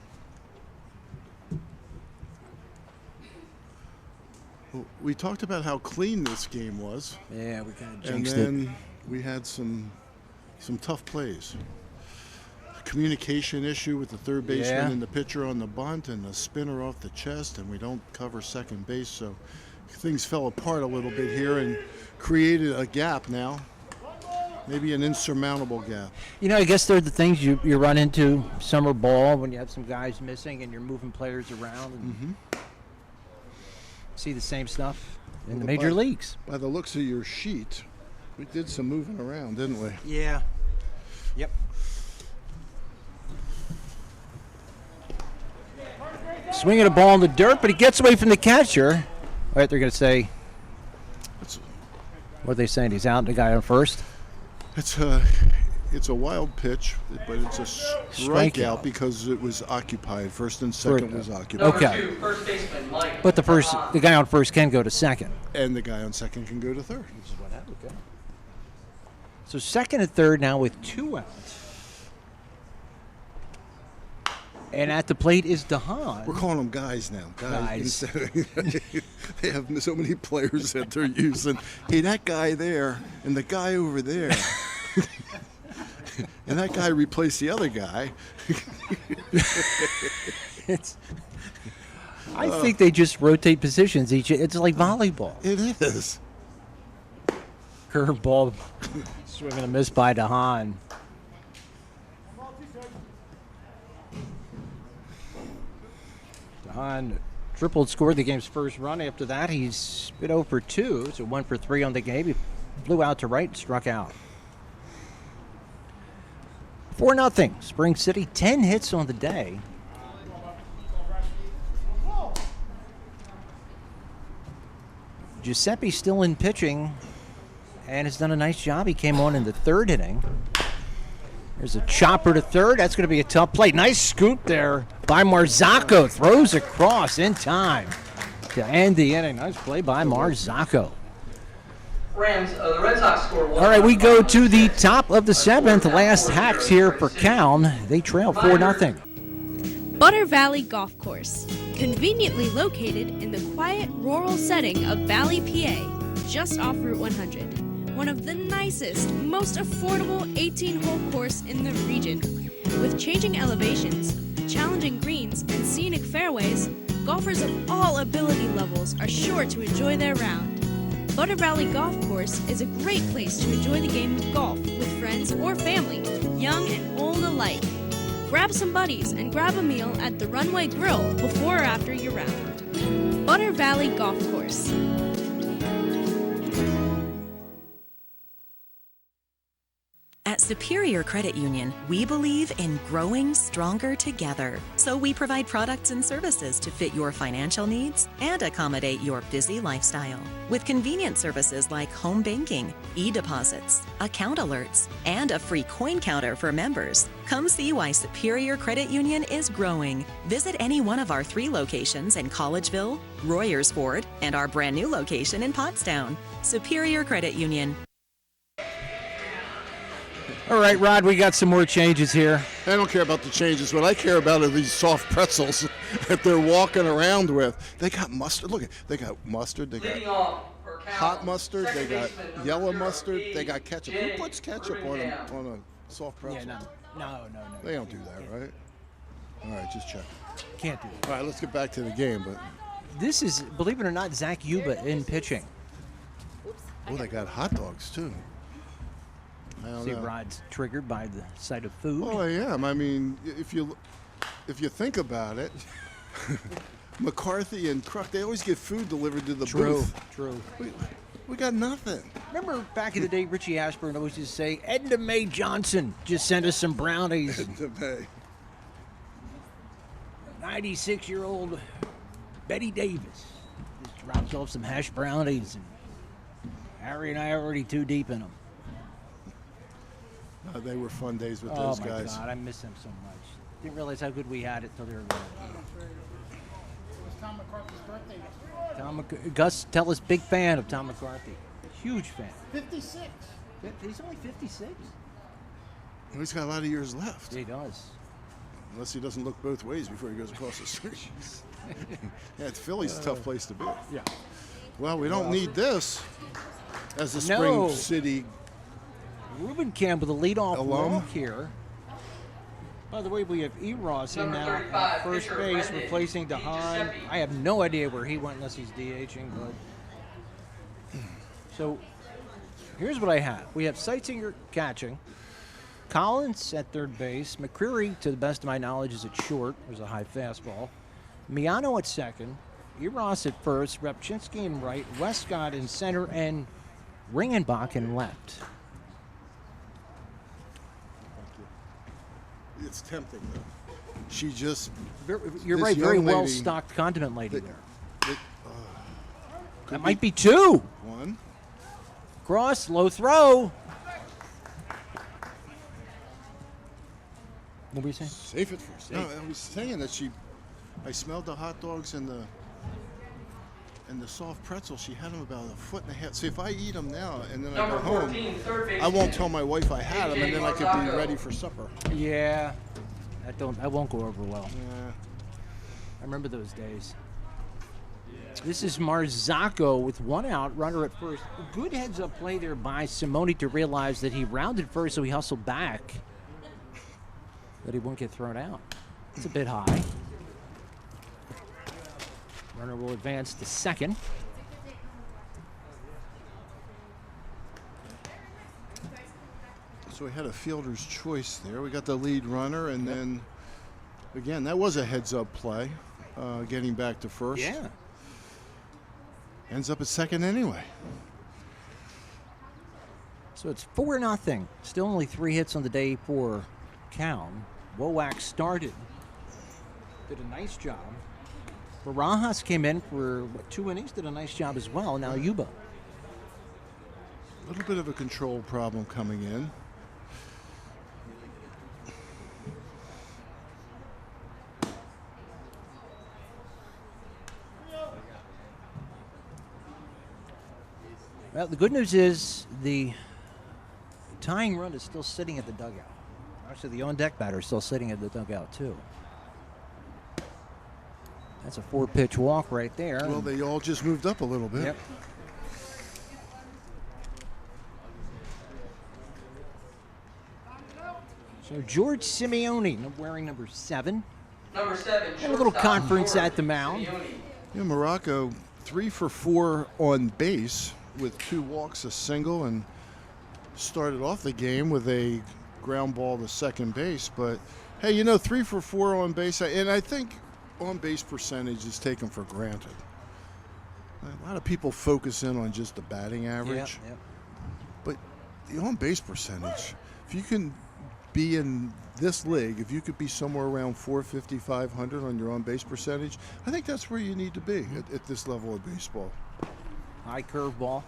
Well, we talked about how clean this game was. Yeah, we kind of And jinxed then we had some tough plays. Communication issue with the third baseman Yeah. and the pitcher on the bunt, and the spinner off the chest, and we don't cover second base, so things fell apart a little bit here and created a gap now. Maybe an insurmountable gap. You know, I guess they're the things you run into summer ball when you have some guys missing and you're moving players around and see the same stuff in the major leagues. By the looks of your sheet, we did some moving around, didn't we? Yeah. Yep. Swinging a ball in the dirt, but he gets away from the catcher. All right, they're going to say, what are they saying? He's out and the guy on first? It's a wild pitch, but it's a strikeout because it was occupied. First and second was occupied. Okay. Number 2, first baseman Mike. But the guy on first can go to second. And the guy on second can go to third. Which is what happened. Okay. So second and third now with 2 outs. And at the plate is DeHaan. We're calling them guys now. Guys. They have so many players that they're using. Hey, that guy there and the guy over there. And that guy replaced the other guy. I think they just rotate positions each. It's like volleyball. It is. Curveball, swing and a miss by DeHaan. DeHaan tripled, scored the game's first run. After that, he's been 0 for 2, so 1 for 3 on the game. He flew out to right and struck out. 4-0. Spring City, 10 hits on the day. Giuseppe still in pitching and has done a nice job. He came on in the third inning. There's a chopper to third. That's going to be a tough play. Nice scoop there by Marzocco. Throws across in time to end the inning. Nice play by Marzocco. The Red Sox score 1. All right, we go to the top of the 7th. Last hacks here for Caln. They trail 4-0. Butter Valley Golf Course, conveniently located in the quiet rural setting of Valley, PA, just off Route 100. One of the nicest, most affordable 18-hole course in the region. With changing elevations, challenging greens, and scenic fairways, golfers of all ability levels are sure to enjoy their round. Butter Valley Golf Course is a great place to enjoy the game of golf with friends or family, young and old alike. Grab some buddies and grab a meal at the Runway Grill before or after your round. Butter Valley Golf Course. At Superior Credit Union, we believe in growing stronger together. So we provide products and services to fit your financial needs and accommodate your busy lifestyle. With convenient services like home banking, e-deposits, account alerts, and a free coin counter for members. Come see why Superior Credit Union is growing. Visit any one of our 3 locations in Collegeville, Royersford, and our brand new location in Pottstown. Superior Credit Union. All right, Rod, we got some more changes here. I don't care about the changes. What I care about are these soft pretzels that they're walking around with. They got mustard. Look, they got mustard. They got hot mustard. They got yellow mustard. They got ketchup. Who puts ketchup on a soft pretzel? Yeah, no. They don't do that, right? All right, just check. Can't do it. All right, let's get back to the game. But this is, believe it or not, Zach Yuba in pitching. Oh, they got hot dogs, too. I don't See, know. Rod's triggered by the sight of food. Oh, I am. I mean, if you think about it, McCarthy and Kruk, they always get food delivered to the booth. True. We got nothing. Remember back in the day, Richie Ashburn always used to say, Edna Mae Johnson just sent us some brownies. Edna Mae. 96-year-old Betty Davis just drops off some hash brownies, and Harry and I are already too deep in them. They were fun days with those guys. Oh, my God, I miss them so much. Didn't realize how good we had it till they were gone. It was Tom McCarthy's birthday yesterday. Gus, tell us, big fan of Tom McCarthy. Huge fan. 56. He's only 56? He's got a lot of years left. He does. Unless he doesn't look both ways before he goes across the street. Yeah, Philly's a tough place to be. Yeah. Well, we don't need this as a Spring City Ruben Campbell, the leadoff alum walk here. By the way, we have Ross in now at first base, replacing DeHaan. I have no idea where he went unless he's DHing. But so here's what I have. We have Seitzinger catching. Collins at third base. McCreary, to the best of my knowledge, is at short. There's a high fastball. Miano at second. Ross at first. Repchinski in right. Westcott in center. And Ringenbach in left. It's tempting, though. She just... You're right, very well-stocked condiment lady there. That might be 2. 1. Cross, low throw. What were you saying? Safe at first. No, I was saying that I smelled the hot dogs and the soft pretzel. She had them about a foot and a half. See, if I eat them now and then I go home, I won't tell my wife I had them, and then I could be ready for supper. Yeah, I won't go over well. Yeah. I remember those days. This is Marzocco with 1 out, runner at first. Good heads-up play there by Simone to realize that he rounded first, so he hustled back, that he won't get thrown out. It's a bit high. Runner will advance to second. So we had a fielder's choice there. We got the lead runner, and then, again, that was a heads-up play, getting back to first. Yeah. Ends up at second anyway. So it's 4-0. Still only 3 hits on the day for Caln. Wowak started. Did a nice job. Barajas came in for 2 innings, did a nice job as well. Now Yuba. A little bit of a control problem coming in. Well, the good news is the tying run is still sitting at the dugout. Actually, the on-deck batter is still sitting at the dugout, too. That's a 4-pitch walk right there. Well, they all just moved up a little bit. Yep. So George Simeone wearing number 7. Number 7. And a little conference at the mound. Yeah, Morocco 3 for 4 on base with 2 walks, a single, and started off the game with a ground ball to second base. But hey, 3 for 4 on base, and I think on base percentage is taken for granted. A lot of people focus in on just the batting average, Yep. but the on base percentage, if you can be in this league, if you could be somewhere around 450, 500 on your on base percentage, I think that's where you need to be at this level of baseball. High curveball.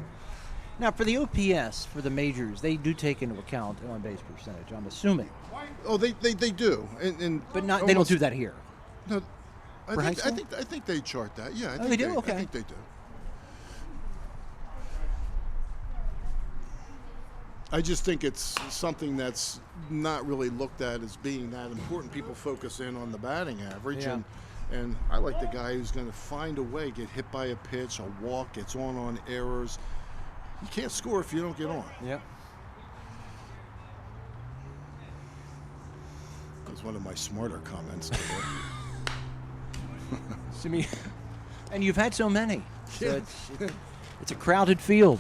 Now, for the OPS, for the majors, they do take into account on base percentage, I'm assuming. Oh, they do, but not. They don't do that here. No, For high school? I think they chart that. Yeah, I Oh, think they do? Okay. I think they do. I just think it's something that's not really looked at as being that important. People focus in on the batting average, Yeah. and I like the guy who's going to find a way, get hit by a pitch, a walk, gets on errors. You can't score if you don't get on. Yep. That's one of my smarter comments today. And you've had so many. So Yeah. it's a crowded field.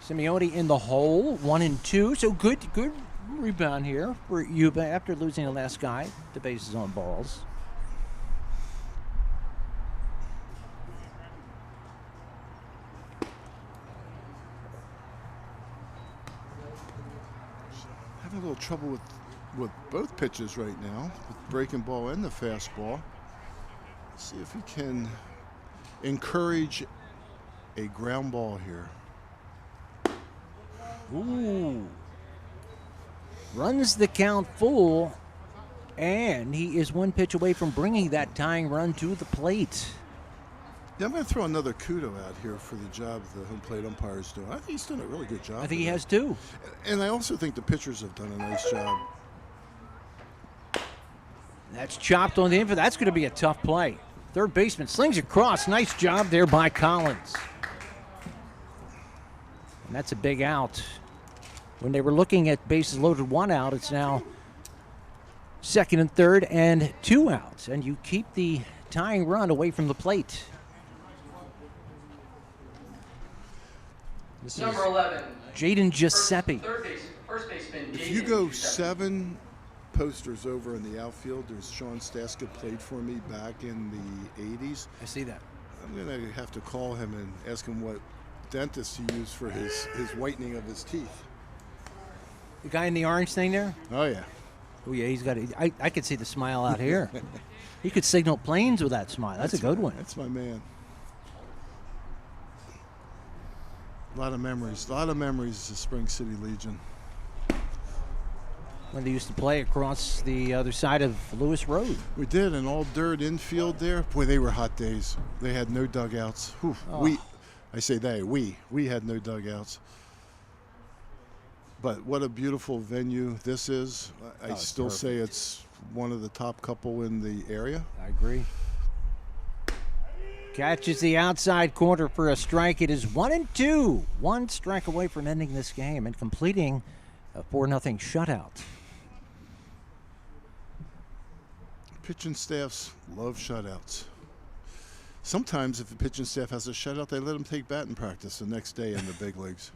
Simeone in the hole, 1-2. So good rebound here for Yuba after losing the last guy. The bases on balls. Having a little trouble with both pitches right now, with the breaking ball and the fastball. See if he can encourage a ground ball here. Ooh. Runs the count full, and he is 1 pitch away from bringing that tying run to the plate. Yeah, I'm going to throw another kudo out here for the job the home plate umpire's doing. I think he's done a really good job. I think he with has it. too. And I also think the pitchers have done a nice job. That's chopped on the infield. That's going to be a tough play. Third baseman slings across. Nice job there by Collins. And that's a big out. When they were looking at bases loaded, 1 out, it's now 2nd and 3rd and 2 outs. And you keep the tying run away from the plate. This Number is 11. Jaden Giuseppe. First baseman. If you go 7 posters over in the outfield, there's Sean Staska played for me back in the 80s. I see that. I'm going to have to call him and ask him what dentist he used for his whitening of his teeth. The guy in the orange thing there? Oh, yeah. Oh, yeah, he's got it. I could see the smile out here. He could signal planes with that smile. That's a good one. That's my man. A lot of memories of Spring City Legion. When they used to play across the other side of Lewis Road. We did, an all dirt infield there. Boy, they were hot days. They had no dugouts. Whew. Oh. We had no dugouts. But what a beautiful venue this is. I still say it's one of the top couple in the area. I agree. Catches the outside corner for a strike. It is 1-2. 1 strike away from ending this game and completing a 4-0 shutout. Pitching staffs love shutouts. Sometimes if the pitching staff has a shutout, they let them take batting practice the next day in the big leagues.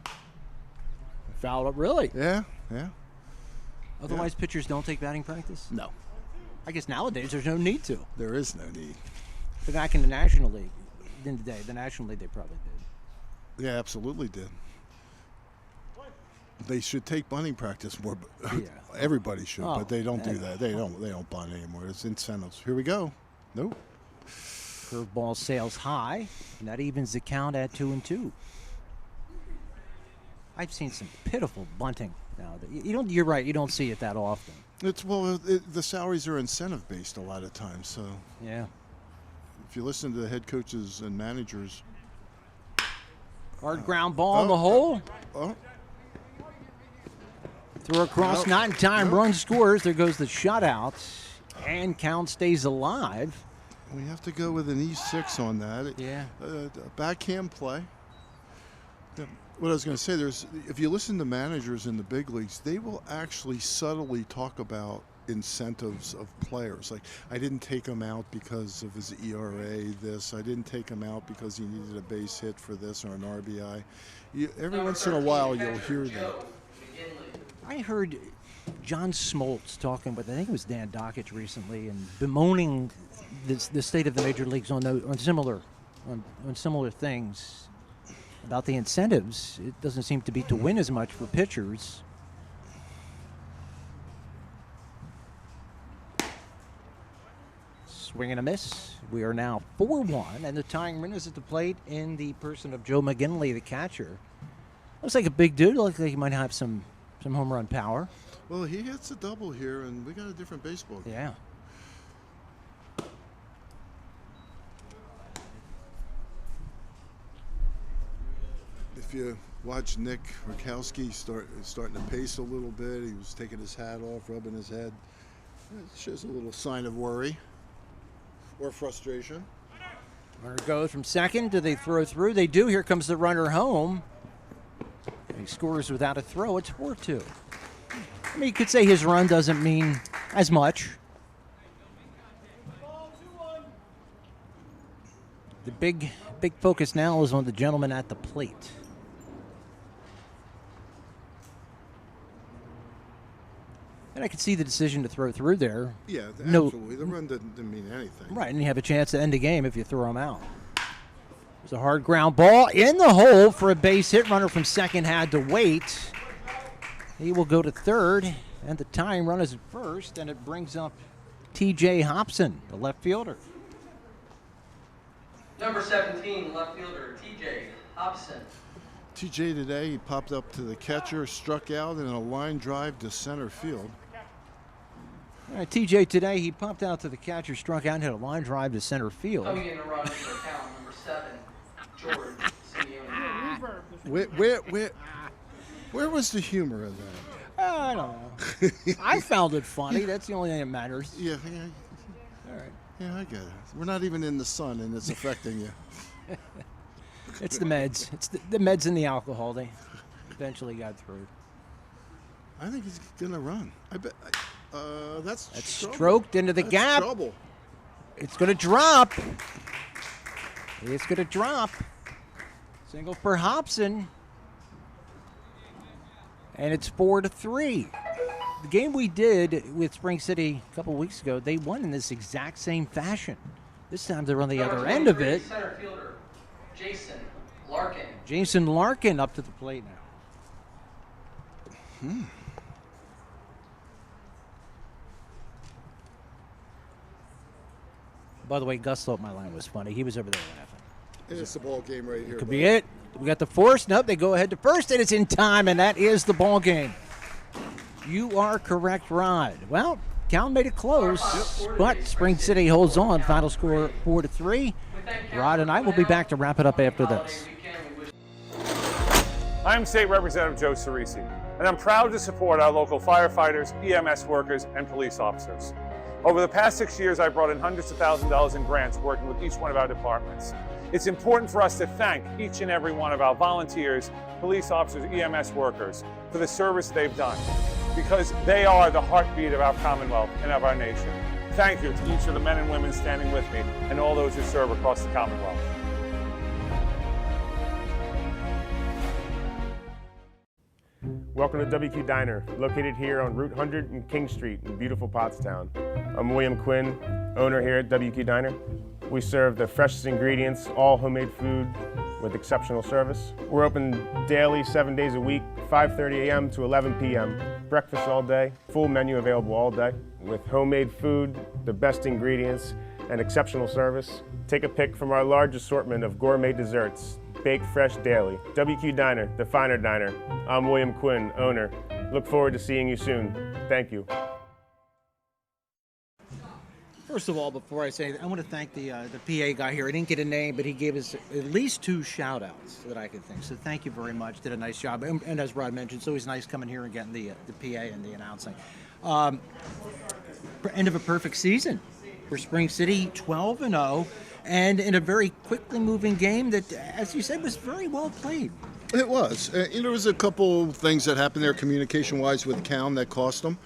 Fouled up, really? Yeah. Otherwise, pitchers don't take batting practice? No. I guess nowadays there's no need to. There is no need. But back in the National League, in the day, the National League, they probably did. Yeah, absolutely did. They should take bunting practice more. Yeah. Everybody should, Oh, but they don't do yeah. that. They don't bunt anymore. It's incentives. Here we go. Nope. Curveball sails high, and that evens the count at 2-2. I've seen some pitiful bunting now. You're right. You don't see it that often. The salaries are incentive based a lot of times. So yeah, if you listen to the head coaches and managers, hard ground ball in the hole. Throw across, Nope. not in time. Nope. Run scores. There goes the shutout, And Caln stays alive. We have to go with an E6 on that. Yeah. Backhand play. What I was going to say, if you listen to managers in the big leagues, they will actually subtly talk about incentives of players. Like, I didn't take him out because of his ERA, this. I didn't take him out because he needed a base hit for this or an RBI. Every once in a while, you'll hear that. I heard John Smoltz talking with, I think it was Dan Dockich recently, and bemoaning the state of the major leagues on similar things. About the incentives, it doesn't seem to be to win as much for pitchers. Swing and a miss. We are now 4-1, and the tying run is at the plate in the person of Joe McGinley, the catcher. Looks like a big dude. Looks like he might have some home run power. Well, he hits a double here, and we got a different baseball game. Yeah. If you watch Nick Rakowski starting to pace a little bit, he was taking his hat off, rubbing his head. It shows a little sign of worry or frustration. Runner goes from second. Do they throw through? They do. Here comes the runner home. He scores without a throw. It's 4-2. I mean, you could say his run doesn't mean as much. The big focus now is on the gentleman at the plate. And I could see the decision to throw through there. Yeah, absolutely. The run didn't mean anything. Right, and you have a chance to end the game if you throw him out. There's a hard ground ball in the hole for a base hit. Runner from second had to wait. He will go to third, and the tying run is at first, and it brings up T.J. Hobson, the left fielder. Number 17, left fielder, T.J. Hobson. T.J. today, he popped up to the catcher, struck out in a line drive to center field. All right, T.J. today, he popped out to the catcher, struck out, and hit a line drive to center field. Coming in to run for Caln, number 7, George Simeone. Where was the humor of that? I don't know. I found it funny. That's the only thing that matters. Yeah. All right. Yeah, I get it. We're not even in the sun, and it's affecting you. It's the meds. It's the meds and the alcohol. They eventually got through. I think he's going to run. I bet. That's stroked into the gap. Trouble. It's going to drop. It's going to drop. Single for Hobson. And it's 4-3. The game we did with Spring City a couple weeks ago, they won in this exact same fashion. This time they're on the other end of it. Center fielder, Jason Larkin. Jason Larkin up to the plate now. By the way, Gus thought my line was funny. He was over there laughing. It's the ball game right here. Could be it. We got the force. Nope, they go ahead to first, and it's in time, and that is the ball game. You are correct, Rod. Well, Caln made it close, but Spring City holds on. Final score 4-3. Rod and I will be back to wrap it up after this. I'm State Representative Joe Cerisi, and I'm proud to support our local firefighters, EMS workers, and police officers. Over the past 6 years, I've brought in hundreds of thousands of dollars in grants working with each one of our departments. It's important for us to thank each and every one of our volunteers, police officers, EMS workers for the service they've done, because they are the heartbeat of our Commonwealth and of our nation. Thank you to each of the men and women standing with me and all those who serve across the Commonwealth. Welcome to WQ Diner, located here on Route 100 and King Street in beautiful Pottstown. I'm William Quinn, owner here at WQ Diner. We serve the freshest ingredients, all homemade food with exceptional service. We're open daily, 7 days a week, 5:30 a.m. to 11 p.m. Breakfast all day, full menu available all day. With homemade food, the best ingredients, and exceptional service. Take a pick from our large assortment of gourmet desserts, baked fresh daily. WQ Diner, the finer diner. I'm William Quinn, owner. Look forward to seeing you soon. Thank you. First of all, before I say that, I want to thank the PA guy here. I didn't get a name, but he gave us at least 2 shout-outs that I could think. So thank you very much. Did a nice job. And as Rod mentioned, it's always nice coming here and getting the PA and the announcing. end of a perfect season for Spring City, 12-0, and in a very quickly moving game that, as you said, was very well played. It was. There was a couple things that happened there communication-wise with Caln that cost them.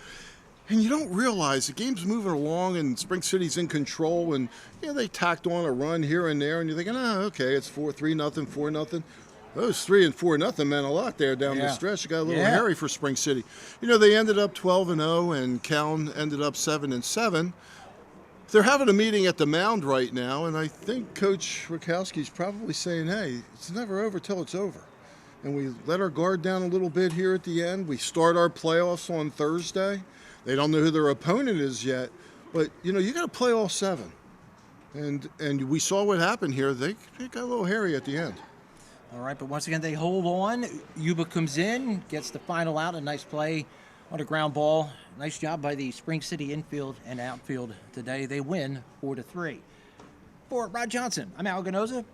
And you don't realize the game's moving along and Spring City's in control, and they tacked on a run here and there, and you're thinking, okay, it's 3-0, 4-0. Those 3 and 4-0 meant a lot there down the stretch. It got a little hairy for Spring City. They ended up 12-0, and Caln ended up 7-7. They're having a meeting at the mound right now, and I think Coach Rakowski's probably saying, hey, it's never over till it's over. And we let our guard down a little bit here at the end. We start our playoffs on Thursday. They don't know who their opponent is yet, but you got to play all 7. And we saw what happened here. They got a little hairy at the end. All right, but once again, they hold on. Yuba comes in, gets the final out, a nice play on a ground ball. Nice job by the Spring City infield and outfield today. They win 4-3. For Rod Johnson, I'm Al Ganoza.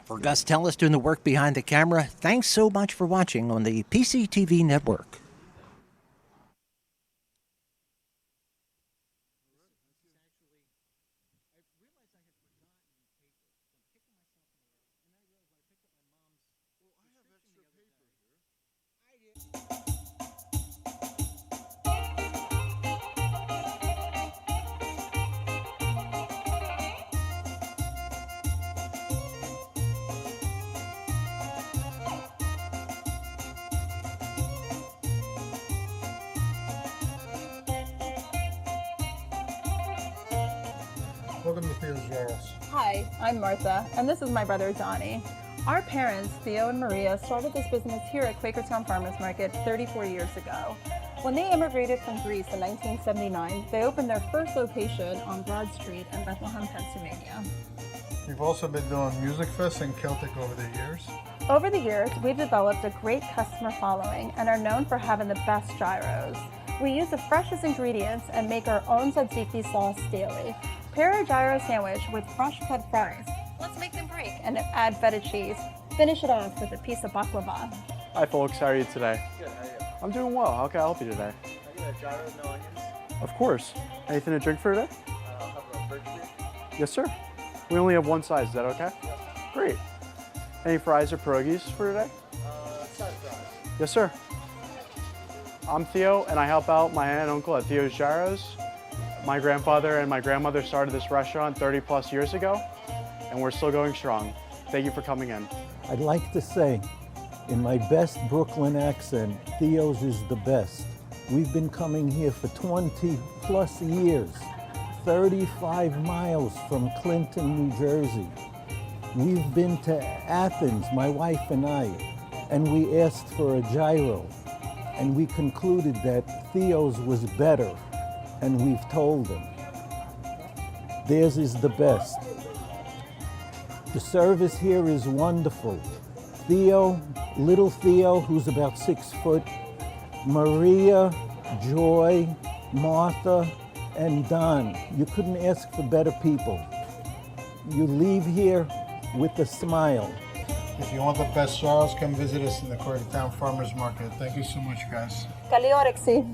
For Gus Tellis doing the work behind the camera, thanks so much for watching on the PCTV Network. Welcome to Theo's Jarls. Hi, I'm Martha, and this is my brother Donnie. Our parents, Theo and Maria, started this business here at Quakertown Farmers Market 34 years ago. When they immigrated from Greece in 1979, they opened their first location on Broad Street in Bethlehem, Pennsylvania. We've also been doing Music Fest and Celtic over the years. Over the years, we've developed a great customer following and are known for having the best gyros. We use the freshest ingredients and make our own tzatziki sauce daily. Pair a gyro sandwich with fresh cut fries. Let's make them break and add feta cheese. Finish it off with a piece of baklava. Hi folks, how are you today? Good, how are you? I'm doing well. How can I help you today? I get a gyro, no onions. Of course. Anything to drink for today? I'll have a birch beer. Yes, sir. We only have one size. Is that okay? Yep. Great. Any fries or pierogies for today? Side fries. Yes, sir. I'm Theo, and I help out my aunt and uncle at Theo's Gyros. My grandfather and my grandmother started this restaurant 30 plus years ago, and we're still going strong. Thank you for coming in. I'd like to say, in my best Brooklyn accent, Theo's is the best. We've been coming here for 20 plus years, 35 miles from Clinton, New Jersey. We've been to Athens, my wife and I, and we asked for a gyro, and we concluded that Theo's was better, and we've told them. Theirs is the best. The service here is wonderful. Theo, little Theo, who's about 6 foot, Maria, Joy, Martha, and Don. You couldn't ask for better people. You leave here with a smile. If you want the best gyros, come visit us in the Quakertown Farmers Market. Thank you so much, guys. Καλή όρεξη.